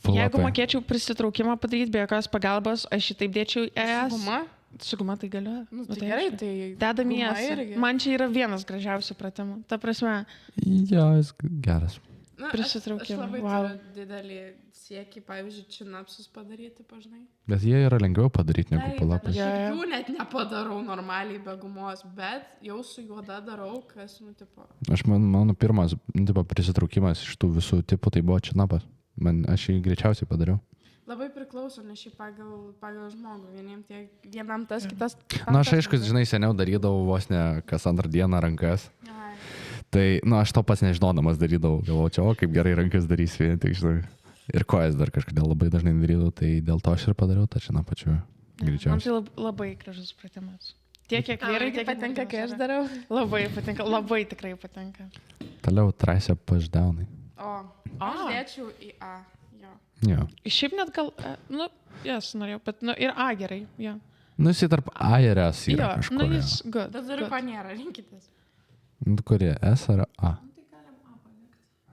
Jeigu Pull-upai. mokėčiau prisitraukimą padaryti be jokios pagalbos, aš šitaip dėčiau ES. Guma? Su guma tai galiu. Nu, tai gerai, aišku. tai. Dedam į guma ES. irgi. Man čia yra vienas gražiausių pratimų. Ta prasme, Jo, jis geras. Na, prisitraukimą, Aš labai vau. turiu didelį siekį, pavyzdžiui, činapsus padaryti, pažinai. Bet jie yra lengviau padaryti negu Taip, bet pull-upai. aš Jo, jo. jų net nepadarau normaliai be gumos, bet jau su juoda darau, kas, nu, tipo. Mano pirmas tipo, prisitraukimas iš tų visų tipų tai buvo činapas. Aš jį greičiausiai padariau. Labai priklauso, nes šiaip pagal žmogų. Vienam tas, kitas. Na, aš aišku, žinai, seniau darydavau vos ne kas antrą dieną rankas. Ai. Tai, nu, aš to pats nežinodamas darydavau. Galvojau, čia, o kaip gerai rankas darys vien, tik žinai. Ir kojas dar kažkodėl labai dažnai darydavau, tai dėl to aš ir padariau tą činą pačiu man greičiausiai. tai labai gražus pratimas. Tiek, kiek vyrai, tiek patinka, kai aš merginos yra. darau. Labai patinka, labai tikrai patinka. Toliau tricep pushdownai. O, A. aš dėčiau į A. Jo. Jo. Šiaip net gal, nu, jas norėjau, bet, nu, ir A gerai, jo. Nu, jis tarp A ir S Jo, yra nu, kažkur. jis good. Bet turiu ko nėra, rinkitės. Nu, kurie? S ar A?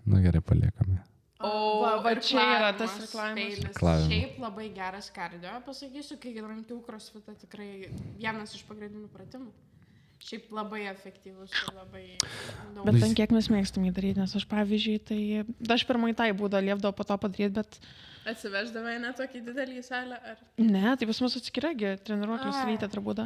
Nu, gerai, paliekame. O, va ir čia yra tas klavimas, reklamas. peilis. Klavimas. Šiaip labai geras kardio, pasakysiu, kai lankiau crossfitą, tikrai vienas iš pagrindinių pratimų. Šiaip labai efektyvus ir labai daug. Bet ant kiek mes mėgstam jį daryti, nes aš pavyzdžiui, tai aš pirmai tai būdą liepdavau po to padaryti, bet Atsiveždavai net tokį didelį į salę? Ar... ne, tai pas mus atskiragi treniruoklis Ai. ryte turbūt.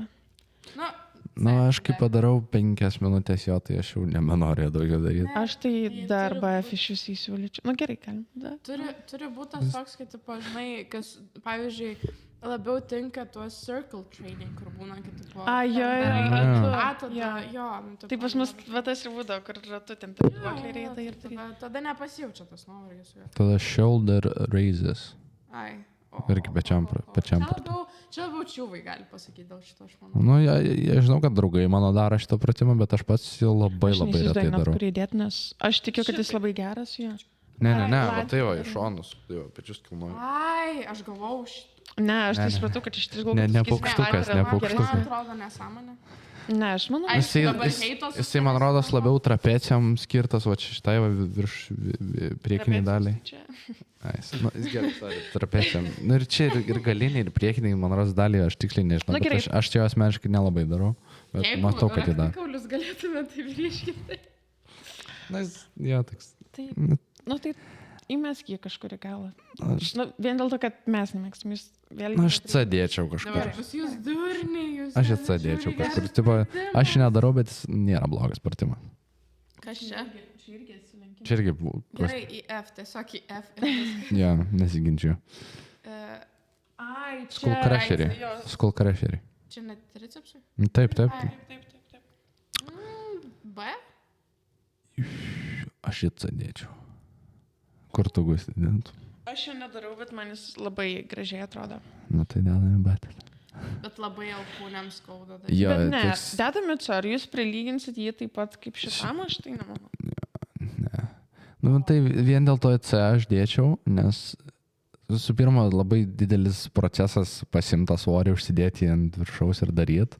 Nu, aš kai padarau 5 minutės jo, tai aš jau nebenoriu daryti daryti. Aš tai tai dar turi BF būt- iš jūsų įsiūlyčiau. Nu gerai, galim. Da. Turi būti tas toks, kad, tipo, žinai, kas, pavyzdžiui, labiau tinka tuos circle training, kur būna, kad, tipo, A, jo, ten jo, darai jo. A, tada, Jo. jo, nu, tipo, Tai pas mus va tas ir būdavo, kur ratu ten treniruokliai reikia ir tai. Tada nepasijaučia tas nuovargis su juo. Tada shoulder raises. Ai. Irgi pačiam Čia labiau čiūvai gali pasakyti dėl šito, aš manau. Nu, aš žinau, kad draugai mano daro šitą pratimą, bet aš pats jį labai retai darau. Kur įdėti, nes aš tikiu, kad jis labai geras, jo. Ne, Ai, va tai va, iš šonus, tai va, pečius kilnuoju. Ai, aš galvojau šitą. Ne, aš tai Ne, ne. supratau, kad iš tikrųjų... Ne, ne paukštukas, ne Man paukštukas. atrodo nesąmonė. Ne, aš manau... Ai, dabar Jisai heitos man rodos labiau trapecijam skirtas, va šitai va virš priekiniai daliai. Ai, jis gerai, sorry, trapecijam. Nu ir čia ir galiniai, ir priekiniai, man rodos dalį, aš tiksliai nežinau. Na, Bet gerai. aš čia asmeniškai nelabai darau, bet matau, kad jį daro. Kaulius galėtume tai ryškinti. Na, jo, toks. Tai, Nu, nu tai įmesk jį kažkur į galą. Aš, Nu, vien dėl to, kad mes nemėgstam, jūs vėlgi... aš sėdėčiau Dabar kažkur. pas jūs durniai, jūs. Aš atsėdėčiau kažkur. Tipo, aš jį nedarau, bet jis nėra blogas pratimas. Kas čia? Čia irgi buvo. Gerai, į F, tiesiog į F. Jo, nesiginčiu. Ai, Skull crusherį. Skull crusherį. Čia net tricepsui? Taip, taip. B? Aš jį atsėdėčiau. Kur tu gusi dėtų? Aš jo nedarau, bet man jis labai gražiai atrodo. Nu tai dedame bet. Bet labai alkūniams skauda. Jo, Bet ne, toks- dedame čia, ar jūs prilyginsit jį taip pat kaip šitam, aš tai nemanau. Nu tai vien dėl to į C aš dėčiau, nes visų pirma labai didelis procesas pasimtą svorį užsidėti ant viršaus ir daryti.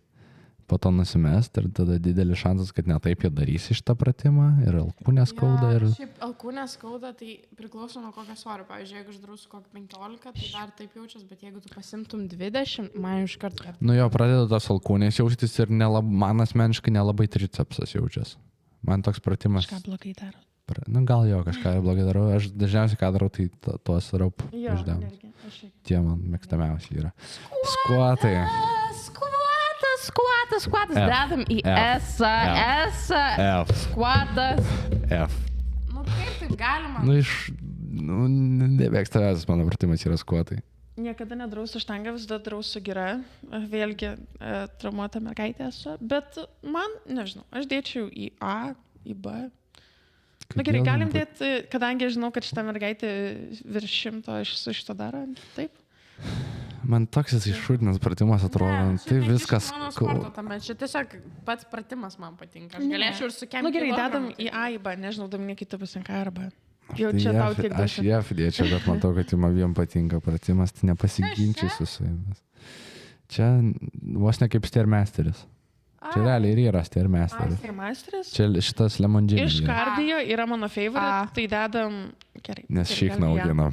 po to nusimest ir tada didelis šansas, kad netaip jie darys šitą pratimą ir alkūnė skauda. Ir... Šiaip alkūnė skauda, tai priklauso nuo kokio svorio. Pavyzdžiui, jeigu aš darau su kokį 15, tai dar taip jaučias, bet jeigu tu pasimtum 20, man iš karto. Nu jo, pradeda tos alkūnės jaustis ir man asmeniškai nelabai tricepsas jaučias. Man toks pratimas... Kažką blogai daro. Nu gal jo, kažką blogai darau. Aš dažniausiai ką darau, tai tuos raup uždedamas. Tie man mėgstamiausi yra. Skuotai. Skuotas. Dedam į S. F. Skuotas. F. Nu kaip taip galima? Nu, nemėgstamiausias mano pratimas yra skuotai. Niekada nedarau su štanga, visada darau su gira. Vėlgi traumuota mergaitė esu. Bet man, nežinau, aš dėčiau į A, į B. Na gerai, galim dėti, kadangi žinau, kad šitą mergaitę virš 100 su šito daro. Taip. Man toks jis iššūdinas pratimas atrodo. Tai viskas... Čia tiesiog pats pratimas man patinka. Aš galėčiau ir su keliu. Na gerai, dedam į A, į B. Nežinau, Dominikį tu pasinka arba. Jau Tai čia tau tiek daug. Aš JAF dėčiau, bet matau, kad jums abiem patinka pratimas, tai nepasiginčiu su jumis. Čia vos ne kaip Stairmasteris. Čia realiai ir yra Stairmasteris. Stairmasteris? Čia šitas Lemon Gin. Iš kardio yra mano favorite, tai dedam... Gerai. Nes šikną augina.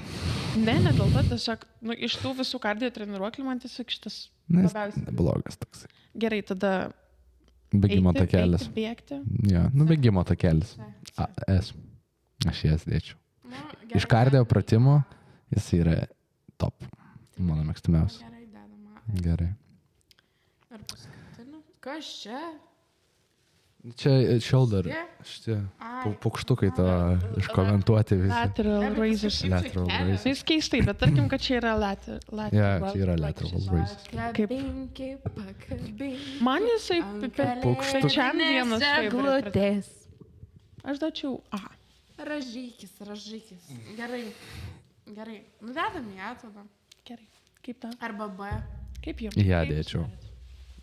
Ne dėl to, tiesiog iš tų visų kardio treniruoklių man tiesiog šitas labiausiai. Blogas toks. Gerai, tada... Bėgimo takelis. Bėgti. Ja, bėgimo takelis. S. Aš jas dėčiau. Iš kardio pratimo jis yra top. Mano mėgstamiausias. Gerai, dedama. Gerai. Ir paskutinis. Kas čia? Čia shoulder. Šitie pukštukai to iškomentuoti visi. Lateral raises. Lateral raises. Jis keistai, bet tarkim, kad čia yra lateral. Ja, čia yra lateral raises. Kaip? Man jisai pečiam vienas favorite. Aš dačiau A. Ražykis. Gerai. Nu, dedam į A tada. Gerai. Kaip tau? Arba B. Kaip jums? Ja, dėčiau.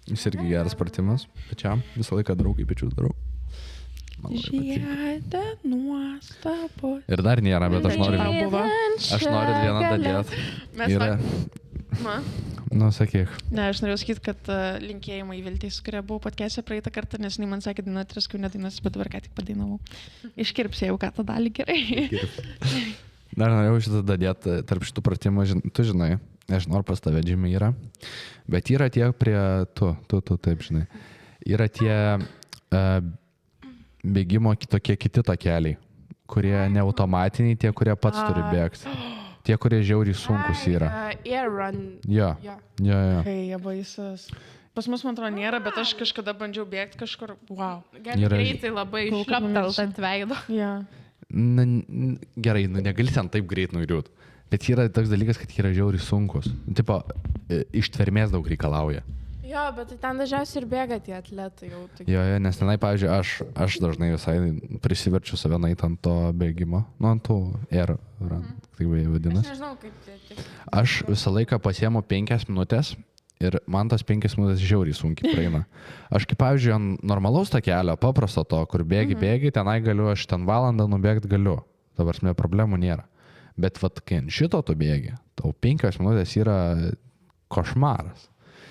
Jis irgi geras pratimas. Pečiam. Visą laiką darau, kaip pečius darau. Žiedė nuostabus. Ir dar nėra, bet aš noriu vieną dadėt. Yra... Nu, sakyk. Ne, aš norėjau sakyti, kad linkėjimai Viltei, su kuria buvau podcast'e praeitą kartą, nes jinai man sakė, daina 3 kaune dainas, bet dabar ką tik padainavau. Iškirpsėjau, ką tą dalį gerai. Dar norėjau šitą dadėt tarp šitų pratimų, tu žinai, nežinau, ar pas tave džimai yra, bet yra tie prie, tu taip žinai, yra tie bėgimo tokie kiti takeliai, kurie ne automatiniai, tie, kurie pats turi bėgti. Tie, kurie žiauriai sunkus yra. Air run. Jo. Kai jie baisas. Pas mus, man atrodo, nėra, bet aš kažkada bandžiau bėgti kažkur. Wow. Gali greitai labai iškaptelt ant veido. Ja. Gerai, negali ten taip greit nugriūt. Bet yra toks dalykas, kad yra žiauriai sunkus. Tipo, ištvermės daug reikalauja. Jo, bet ten dažniausiai ir bėga tie atletai jau. Jo, nes tenai, pavyzdžiui, aš dažnai visai prisiverčiu save nait ant to bėgimo. Nu, ant tų air run, taip vadinasi. Aš nežinau, kaip tai. Aš visą laiką pasiemu 5 minutės ir man tas 5 minutės žiauriai sunkiai praeina. Aš kaip, pavyzdžiui, ant normalaus takelio, paprasto to, kur bėgi, tenai galiu, aš ten valandą nubėgti galiu. Dabar problemų nėra. Bet vat, kai ant šito tu bėgi, tau 5 minutės yra košmaras.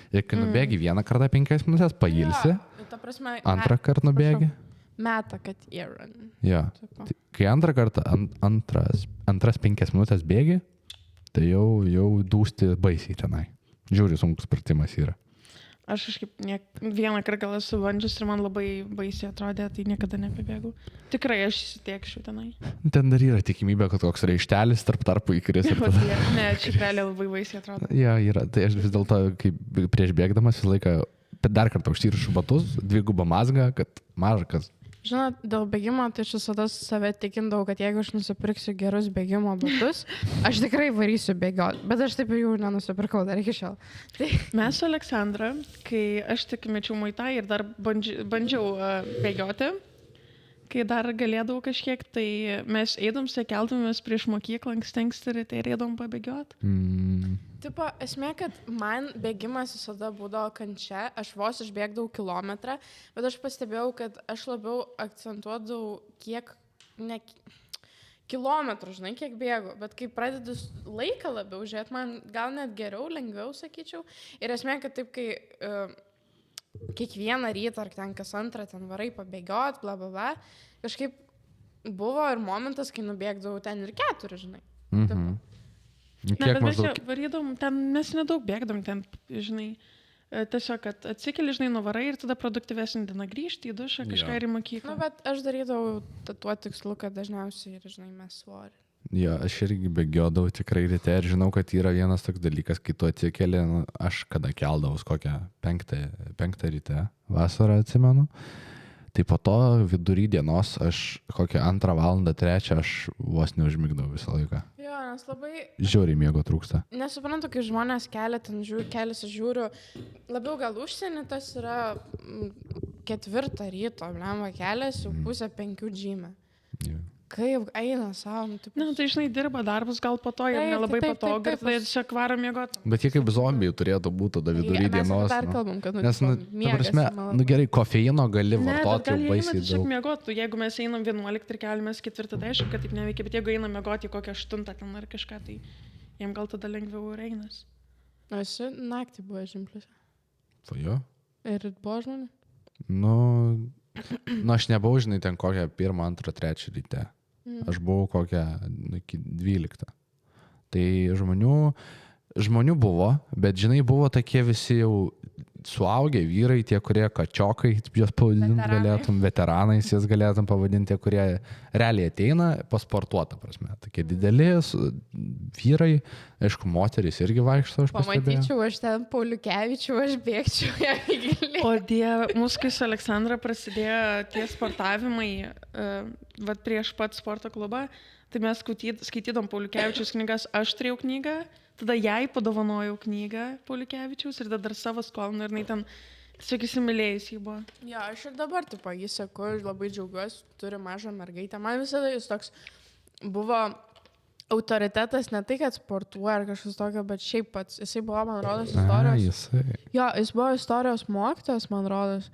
Ir kai nubėgi vieną kartą 5 minutės, pailsi, antrą kartą nubėgi. Meta, kad air run. Jo. Kai antrą kartą, antras 5 minutės bėgi, tai jau dūsti baisiai tenai. Žiūri, sunkus pratimas yra. Aš kažkaip vieną kartą gal esu bandžius ir man labai baisiai atrodė, tai niekada nepabėgau. Tikrai aš įsitiekšiu tenai. Ten dar yra tikimybė, kad koks raištelis tarpu įkris. Ne, čia realiai labai baisiai atrodo. Jo, yra. Tai aš vis dėlto, kai prieš bėgdamas visą laiką dar kartą užsirišu batus, 2 mazgą, kad mažas. Žinot, dėl bėgimo, tai aš visada save tikindavau, kad jeigu aš nusipirksiu gerus bėgimo batus, aš tikrai varysiu bėgioti, bet aš taip jau nenusipirkau dar iki šiol. Tai... Mes su Aleksandra, kai aš tik mečiau muitai ir dar bandžiau bėgioti, kai dar galėdavau kažkiek, tai mes keldavomės prieš mokyklą, ankstengsterį, tai ir eidom pabėgioti. Tipo, esmė, kad man bėgimas visada būdavo kančia, aš vos išbėgdavau kilometrą, bet aš pastebėjau, kad aš labiau akcentuodavau kilometrų, žinai, kiek bėgu, bet kai pradedu laiką labiau žiūrėti, man gal net geriau, lengviau, sakyčiau. Ir esmė, kad taip, kai kiekvieną rytą ar ten kas antrą ten varai pabėgiot, bla bla bla. Kažkaip buvo ir momentas, kai nubėgdavau ten ir 4, žinai. Mhm. Ne, Kiek bet mes maždaug? čia varydom, ten mes nedaug bėgdom, ten, žinai, tiesiog, kad atsikeli, žinai, nuvarai ir tada produktyvesnį dieną grįžti į dušą, kažką ir į mokyklą. Nu, bet aš darydavau tuo tikslu, kad dažniausiai, žinai, mes svorį. Jo, aš irgi bėgiodavau tikrai ryte ir žinau, kad yra vienas toks dalykas, kai tu atsikeli, nu, aš kada keldavus kokią 5 ryte, vasarą atsimenu, tai po to vidury dienos aš kokią 2 valandą, 3 aš vos neužmigdavau visą laiką. Jo, nes labai... Žiauriai miego trūksta. Nesuprantu, kai žmonės keliasi žiūriu, labiau gal užsienį tas yra 4 ryto, blemba keliasi, jau pusę 5 džymę. Jo. Kaip eina savo, nu, taip. Na, tai žinai, dirba darbus gal po to, jam Taip, nelabai taip, taip, patogu, taip, ir tada tiesiog varo miegoti. Bet jie kaip zombiai turėtų būti tada vidury dienos. Mes dar nu. kalbam, kad Nes, nu, ta prasme, nu gerai, kofeino gali Ne, bet vartoti gal jau jie eina baisiai tiesiog daug. miegoti, jeigu mes einam 11 ir keliamės 4, tai aišku, kad taip neveikia, bet jeigu einam miegoti kokią 8 ten ar kažką, tai jiem gal tada lengviau ir einas. Esi naktį buvo žimpliuose. Tai jo. Ir buvo žmonių? Nu, aš nebuvau, žinai, ten kokią 1, 2, 3 ryte. Aš buvau kokią iki 12. Tai žmonių buvo, bet žinai, buvo tokie visi jau suaugę vyrai, tie, kurie kačiokai, juos pavadinti galėtum, veteranais jas galėtum pavadinti, tie, kurie realiai ateina pasportuotą prasme. Tokie dideli vyrai, aišku, moterys irgi vaikšto, aš pastebėjau. Pamatyčiau, aš ten Pauliukevičių, aš bėgčiau ją į gilį. O Dieve, mūsų kai su Aleksandra prasidėjo tie sportavimai, vat prieš pat sporto klubą, tai mes skaitydom Pauliukevičiaus knygas, aš turėjau knygą, tada jai padovanojau knygą Pauliukevičiaus ir dar savo skolinu ir jinai ten tiesiog įsimylėjus jį buvo. Jo, aš ir dabar, tipo, jį seku, labai džiaugiuosi, turi mažą mergaitę. Man visada jis toks buvo autoritetas, ne tai, kad sportuoja ar kažkas tokio, bet šiaip pats. Jisai buvo, man rodos, istorijos. Jo, jis buvo istorijos mokytojas, man rodos.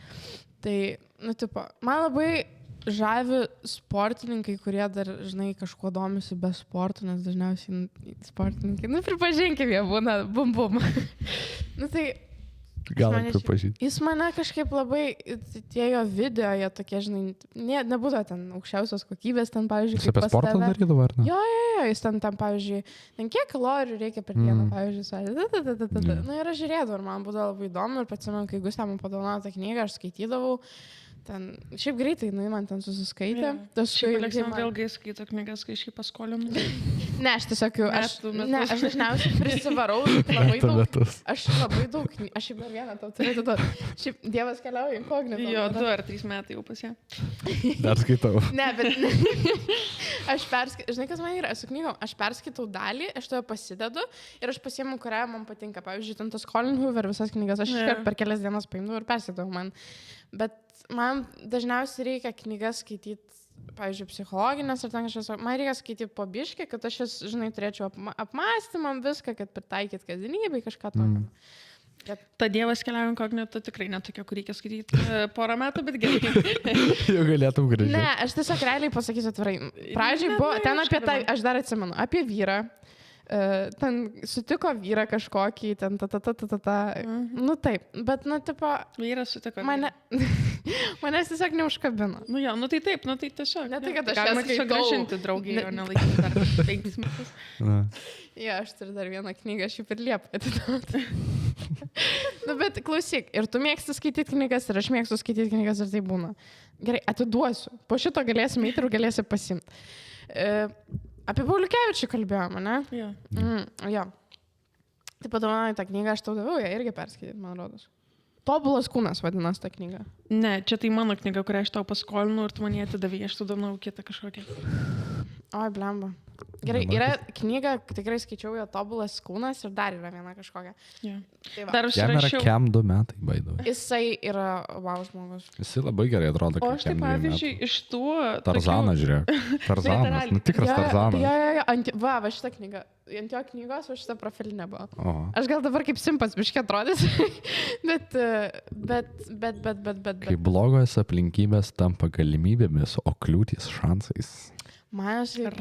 Tai, nu, tipo, man labai žavi sportininkai, kurie dar, žinai, kažkuo domisi be sporto, nes dažniausiai sportininkai, nu, pripažinkim, jie būna bum. Nu, tai... Gal pripažinti. Jis mane kažkaip labai, tie jo video, jie tokie, žinai, nebūtų ten aukščiausios kokybės, ten, pavyzdžiui, Jis apie sportą darydavo, ar ne? Jo, jis ten, pavyzdžiui, kiek kalorijų reikia per dieną, pavyzdžiui, na ir aš žiūrėdavau, ir man būdavo labai įdomu, ir pats, kai Gustė man padovanojo tą knygą, aš skaitydavau. Ten, šiaip greitai, man ten susiskaitė. Šiaip Aleksandra ilgai skaito knygas, kai aš jį paskolinu. Ne, aš tiesiog jau, aš dažniausiai prisivarau labai daug. Aš labai daug, aš šiaip dar vieną tau turėtų duoti. Šiaip Dievas keliauja inkognito. Jo, 2 ar 3 metai jau pas ją. Dar skaitau. Ne, bet aš perskaitau, žinai, kas man yra, su knygom, aš perskaitau dalį, aš toje pasidedu ir aš pasiemu, kurią man patinka. Pavyzdžiui, ten tas Colin Hoover visas knygas, aš iškart per kelias dienas paimdavau ir perskaitau man. Bet man dažniausiai reikia knygas skaityti, pavyzdžiui, psichologinės ar ten kažkas, man reikia skaityti po biškį, kad aš jas, žinai, turėčiau apmąstymam viską, kad pritaikyt kasdienybei kažką tokio. Ta Dievas keliauja inkognito tikrai netokia, kur reikia skaityti porą metų, bet gerai. Jau galėtum grįžti. Ne, aš tiesiog realiai pasakysiu atvirai. Pradžiai buvo, ten apie tą, aš dar atsimenu, apie vyrą. Ten sutiko vyrą kažkokį, ten nu taip, bet, nu, tipo... Vyras sutiko. Manęs tiesiog neužkabino. Nu jo, nu tai taip, nu tai tiesiog. Ne tai, kad aš galima jas tiesiog skaitau. grąžinti draugį, o nelaikyti dar 5 metus. Jo, aš turiu dar vieną knygą, aš jį per Liepą atiduoti. Nu, bet klausyk, ir tu mėgsti skaityti knygas, ir aš mėgstu skaityti knygas, ir tai būna. Gerai, atiduosiu. Po šito galėsim eiti ir galėsim pasimti. Apie Pauliukevičių kalbėjome, ne? Jo. Jo. Taip pat man tą knygą aš tau daviau, ją irgi perskaityti, man rodos. Tobulas kūnas vadinasi tą knygą. Ne, čia tai mano knyga, kurią aš tau paskolinu ir tu man ją atidavai, aš tu danau kitą kažkokią. Oi, blemba. Gerai, yra knyga, tikrai skaičiau jo Tobulas kūnas ir dar yra viena kažkokia. Jo. Tai va. Dar Jam yra užsirašiau. kem 2 metai, baidavai. Jisai yra wow žmogus. Jis labai gerai atrodo, O kaip aš tai kem 2 pavyzdžiui metų. iš tų... Tarzanas, žiūrėk. Tarzanas, nu tikras Tarzanas. Jo, va šitą knygą. Ant jo knygos va šitą profilinę buvo. O. Aš gal dabar kaip simpas biškė atrodys, bet. Kai blogos aplinkybės tampa galimybėmis, o kliūtys šansais. Man aš ir...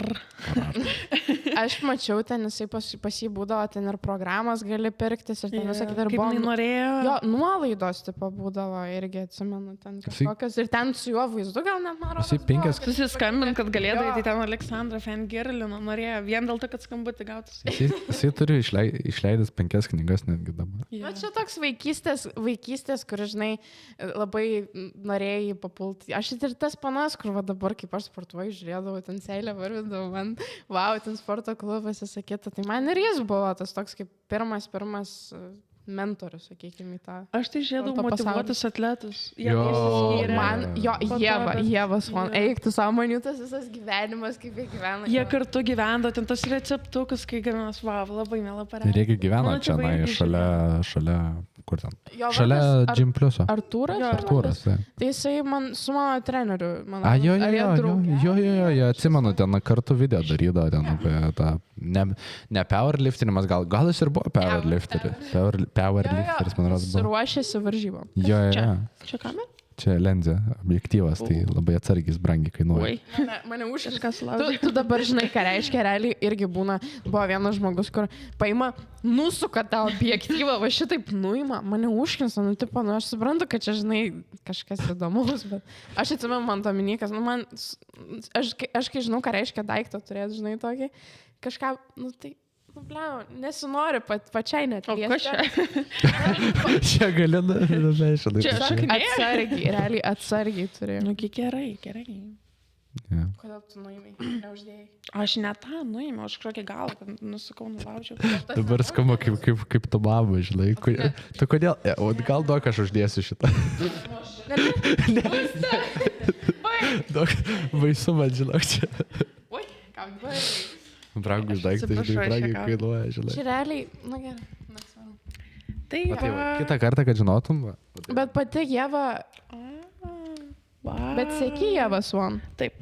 aš mačiau ten, jisai pas jį būdavo, ten ir programas gali pirktis ir ten visą kitą ir Kaip buvo. jinai norėjo. Jo, nuolaidos tipo būdavo irgi, atsimenu, ten kažkokios. Ir ten su juo vaizdu gal net man Jisai 5 Susiskambint, kad galėdavo, Jo. tai ten Aleksandra Fengirlino norėjo, vien dėl to, kad skambutį gautus. Jisai turi išleidęs 5 knygas netgi dabar. Na, čia toks vaikystės, kur, žinai, labai norėjai papulti. Aš ir tas panas, kur va dabar, kaip aš sportuoju, žiūrėdavau, ten seilę varvindavau, man, wow, ten sporto klubas, įsakyta. Tai man ir jis buvo tas toks kaip pirmas mentorius, sakykime, į tą. Aš tai žiūrėdavau Sporto motyvuotus atletus. Jie Jo. išsiskyrė. Man, jo, Po to, bet- Ieva Swan, Jo. eik tu savo, man jų tas visas gyvenimas, kaip jie gyvena. Jie kartu gyvendo, ten tas receptukus, kai gaminas, wow, labai mėla parengti. Reikia gyvena Mano čia, tėvai irgi šalia, kur ten? Jo Šalia vardas Gym Pliuso. Artūras? Jo, Artūras, tai. Tai jisai su mano treneriu, man A, jo, ar jie drauge? jo, atsimenu, ten kartu video darydavo ten apie tą, ne powerliftinimas, gal jis ir buvo powerlifteris. Powerlifteris, man rodos, buvo. Ruošėsi varžybom. Jo. Čia kamera? Čia lenzė, objektyvas, tai labai atsargiai brangiai kainuoja. Oi, Mane užkirtas. kažkas laukia. Tu dabar žinai, ką reiškia, realiai irgi buvo vienas žmogus, kur paima, nusuka tą objektyvą, va šitaip nuima, mane užkins, nu, tipo, nu, aš suprantu, kad čia, žinai, kažkas įdomus, bet aš atsimenu, man Dominikas, nu, man, aš kai žinau, ką reiškia daiktą turėti, žinai, tokį, kažką, nu, tai, nu, blau, nesinori pačiai net. O kas čia? Čia gali, nežinau. Čia Atsargiai, realiai atsargiai turėjau. Nu, gerai. Kodėl tu nuimai, neuždėjai? Aš ne tą nuėmiau, aš kažkokį galą, kad nusukau, nulaužiau. Dabar skamba kaip tu baba, žinai. Tu kodėl? O gal duok aš uždėsiu šitą. Duok, baisu man, žinok, čia. Oi, ką baig. Brangus Aš daiktas, atsiprašau, žinai, aš brangiai juokauju. kainuoja, žinai. Čia realiai, na gerai, nesvarbu. Tai Va, tai va, va. kitą kartą, kad žinotum. Va. Bet pati Ieva, Wow. bet sėki Ieva Swan. Taip.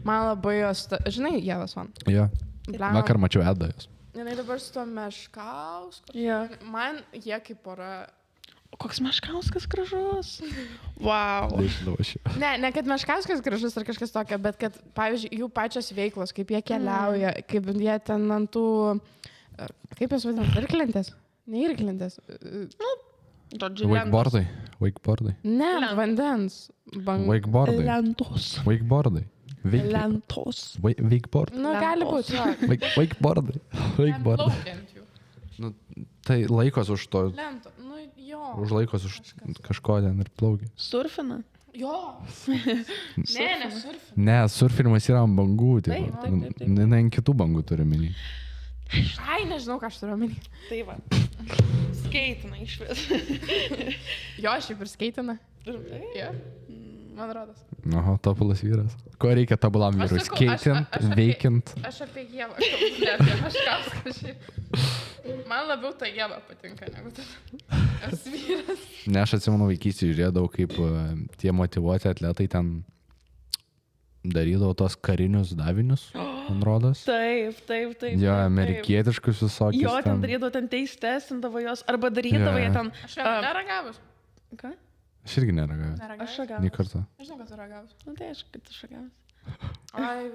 Man labai jos, žinai, Ieva Swan. Jo, Blemba. vakar mačiau Edą jos. Jinai dabar su to Meškausku. Jo. Man jie kaip pora. O koks Meškauskas gražus. Wow. Nežinau, aš jau. Ne, kad Meškauskas gražus ar kažkas tokio, bet kad, pavyzdžiui, jų pačios veiklos, kaip jie keliauja, kaip jie ten ant tų, kaip jas vadinam, irklentės? Ne irklentės. Žodžiu, Wakeboardai. Ne, Lentos. vandens. Wakeboardai. Lentos. Wakeboardai. Lentos. Wakeboard. Nu, gali būti. Wakeboardai. Wakeboardai. Plaukiant jų. Nu, tai laikos už to. Lento. Nu, jo. Už laikos už kažko ten ir plaukia. Surfina. Jo. Ne, nesurfin. Ne, surfinimas yra ant bangų. Taip, taip. Ne, ant kitų bangų turi minį. Ai, nežinau, ką aš turiu omeny. Tai va. Skeitina iš vis. Jo, šiaip ir skeitina. Rimtai? Jo. Man rodos. Oho, tobulas vyras. Ko reikia tobulam Aš vyrui? sakau, Skeitant, aš apie- veikiant. Aš apie Ievą kalbu, ne apie Meškauską šiaip. Man labiau ta Ieva patinka negu tas vyras. Ne, aš atsimenu vaikystėje žiūrėdavau, kaip tie motyvuoti atletai ten darydavo tos karinius davinius, man rodos. Taip. Jo, amerikietiškus visokius. Jo, ten darydavo, ten teistesindavo jos, arba darydavo Jo, jie jo. ten... Aš neragavus. Ką? Aš irgi neragavau. Aš Nei šagavau. kartą. Aš žinau, kad tu ragavus. Nu tai aš, kad aš šagavau. Ai,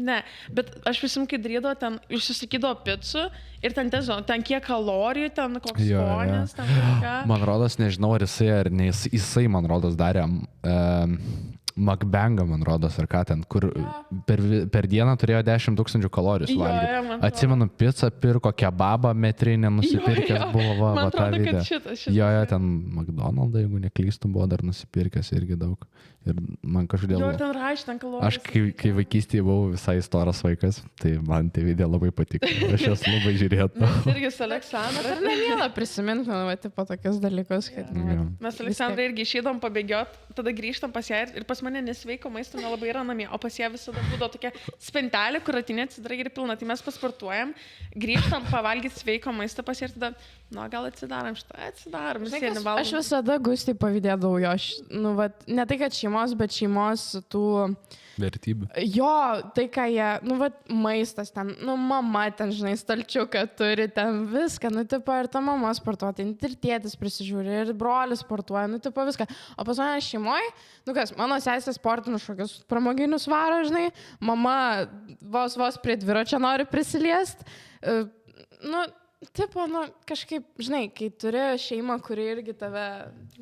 Ne, bet aš visim, kai darydavo, ten užsisakydavo picų ir ten tiesiog, ten kiek kalorijų, ten koks Jo, jo. skonis, ten kažką. Man rodos, nežinau, ar jisai ar ne, jisai, man rodos, darė mukbangą, man rodos, ar ką ten, kur per dieną turėjo 10 000 kalorijų Jo, suvalgyti. jo, man atrodo. Atsimenu, pizzą pirko, kebabą metrinę nusipirkęs Jo, jo. buvo, va, Man va tą atrodo, video. kad šitas. Jo, ten McDonald's, jeigu neklystu, buvo dar nusipirkęs irgi daug. Ir man kažkodėl... Jo, buvo- ten rašė, ten kalorijų. Aš kai vaikystėje buvau visai storas vaikas, tai man tie video labai patiko. Aš jas labai žiūrėtų. Irgi su Aleksandra. ar nemėla prisiminti, nu, va, tipo, tokius dalykus, kad... nu, Jo. va, Mes Aleksandrai irgi išeidom pabėgiot, tada grįžtam pas ją ir pas mane nesveiko maisto nelabai yra namie, o pas ją visada būdavo tokia spintelė, kur atinė atsidara ir pilna. Tai mes pasportuojam, grįžtam pavalgyti sveiko maisto pas ją ir tada, nu gal atsidarom šitą, atsidarom. Žinai, Visi kas- nevalgom. Aš visada Gustį pavydėdavau jo, nu, va, ne tai, kad šeimos, bet šeimos tų... Vertybė. Jo, tai ką jie, nu, va, maistas ten, nu, mama ten, žinai, stalčiuką turi, ten viską, nu, tipo, ir ta mama sportuoja, ir tėtis prisižiūri, ir brolis sportuoja, nu, tipo, viską. O pas mane šeimoje, nu, kas, mano sesė sesė sportinius šokius pramoginius varo, žinai, mama vos prie dviračio nori prisiliest. Nu, tipo, kažkaip, žinai, kai turi šeimą, kuri irgi tave...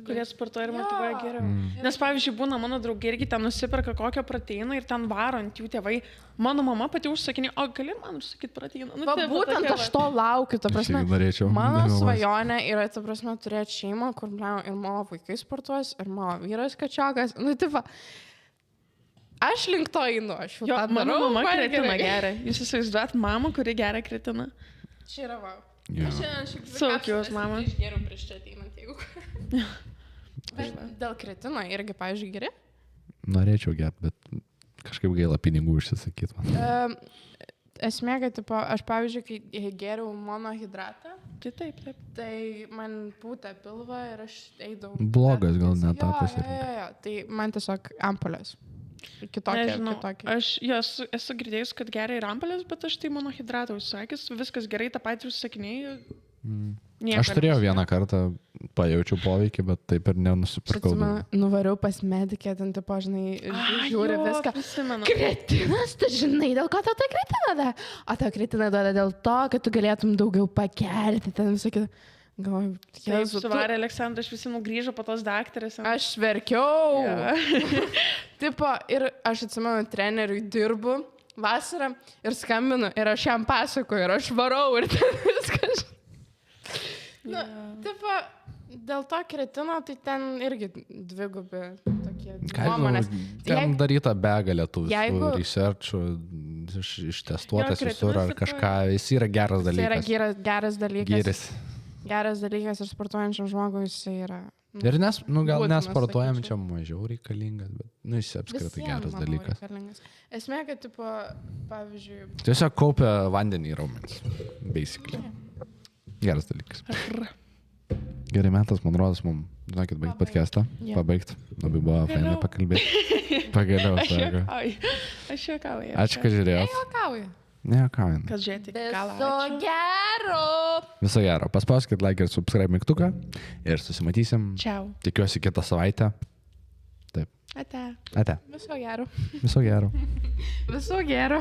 Kurie sportuoja ir motyvuoja geriau. Nes, pavyzdžiui, būna mano draugai irgi ten nusiperka kokio proteiną ir ten varo ant jų tėvai. Mano mama pati užsakinė, o gali man užsakyti proteiną? Nu, Va, būtent aš to laukiu, ta prasme. Norėčiau. Mano svajonė yra, ta prasme, turėti šeimą, kur ir mano vaikai sportuos, ir mano vyras kačiokas. Nu, tipo, aš link to einu, aš jau Jo, tą mano darau, mama man kretiną gerai. geria. Jūs įsivaizduojat mamą, kuri geria kretiną? Čia yra va. Jo. Aš šiandien šiek tiek Saugios, mama. Išgeriau prieš čia ateinant, jeigu. Bet dėl kretino irgi, pavyzdžiui, geri? Norėčiau gerti, bet kažkaip gaila pinigų užsisakyti man. Esmė, kad tipo, aš, pavyzdžiui, kai geriau monohidratą, Taip. tai man pūtė pilvą ir aš eidavau. Blogas gal net tapas ir. Jo, tai man tiesiog ampulės. Kitokie. Nežinau, aš esu girdėjus, kad geria ir ampulės, bet aš tai monohidratą užsakęs, viskas gerai, tą patį užsakinėjau. Aš turėjau vieną kartą, pajaučiau poveikį, bet taip ir nenusipirkau. Nuvariau pas medikę, ten tipo, žinai, žiūri viską. Prisimenu. Kretinas, tu žinai, dėl ko tau tą kretiną duoda? O tau kretiną duoda dėl to, kad tu galėtum daugiau pakelti, ten visą kitą. Galvoju, Taip, suvarė Aleksandrą, aš visi grįžo po tos daktarės. Aš verkiau. Ja. Tipo, ir aš atsimenu, treneriui dirbu vasarą ir skambinu ir aš jam pasakoju ir aš varau ir ten viskas. Nu, tipo, dėl to kretino, tai ten irgi dvigubi tokie nuomonės. Ten daryta begalė tų Jeigu- researchų, ištestuotas Jo, visur ar kretinas kažką, jis yra geras Tai yra dalykas. geras dalykas. Gyris. Geras dalykas ir sportuojančiam žmogui jisai yra. Ir gal būtinas, nesportuojam sakyčiau. čia mažiau reikalingas, bet jis apskritai Visiem, geras manau, dalykas. reikalingas. Esmė, kad, tipo, pavyzdžiui, Tiesiog kaupia vandenį į raumenis. Basically. Geras dalykas. Gerai, metas, man rodos, mums, žinokit, baigti podcastą. Jo. Pabaigti. Labai buvo fainai pakalbėti. Pagaliau, sako. Aš juokauju. Ačiū, kad žiūrėjot. juokauju. Nejuokaujant. Kad žiūrėti iki galo. Viso Ačiū. gero. Viso gero. Paspauskit like ir subscribe mygtuką. Ir susimatysim. Čiau. Tikiuosi kitą savaitę. Taip. Ate. Ate. Viso gero. Viso gero. Viso gero.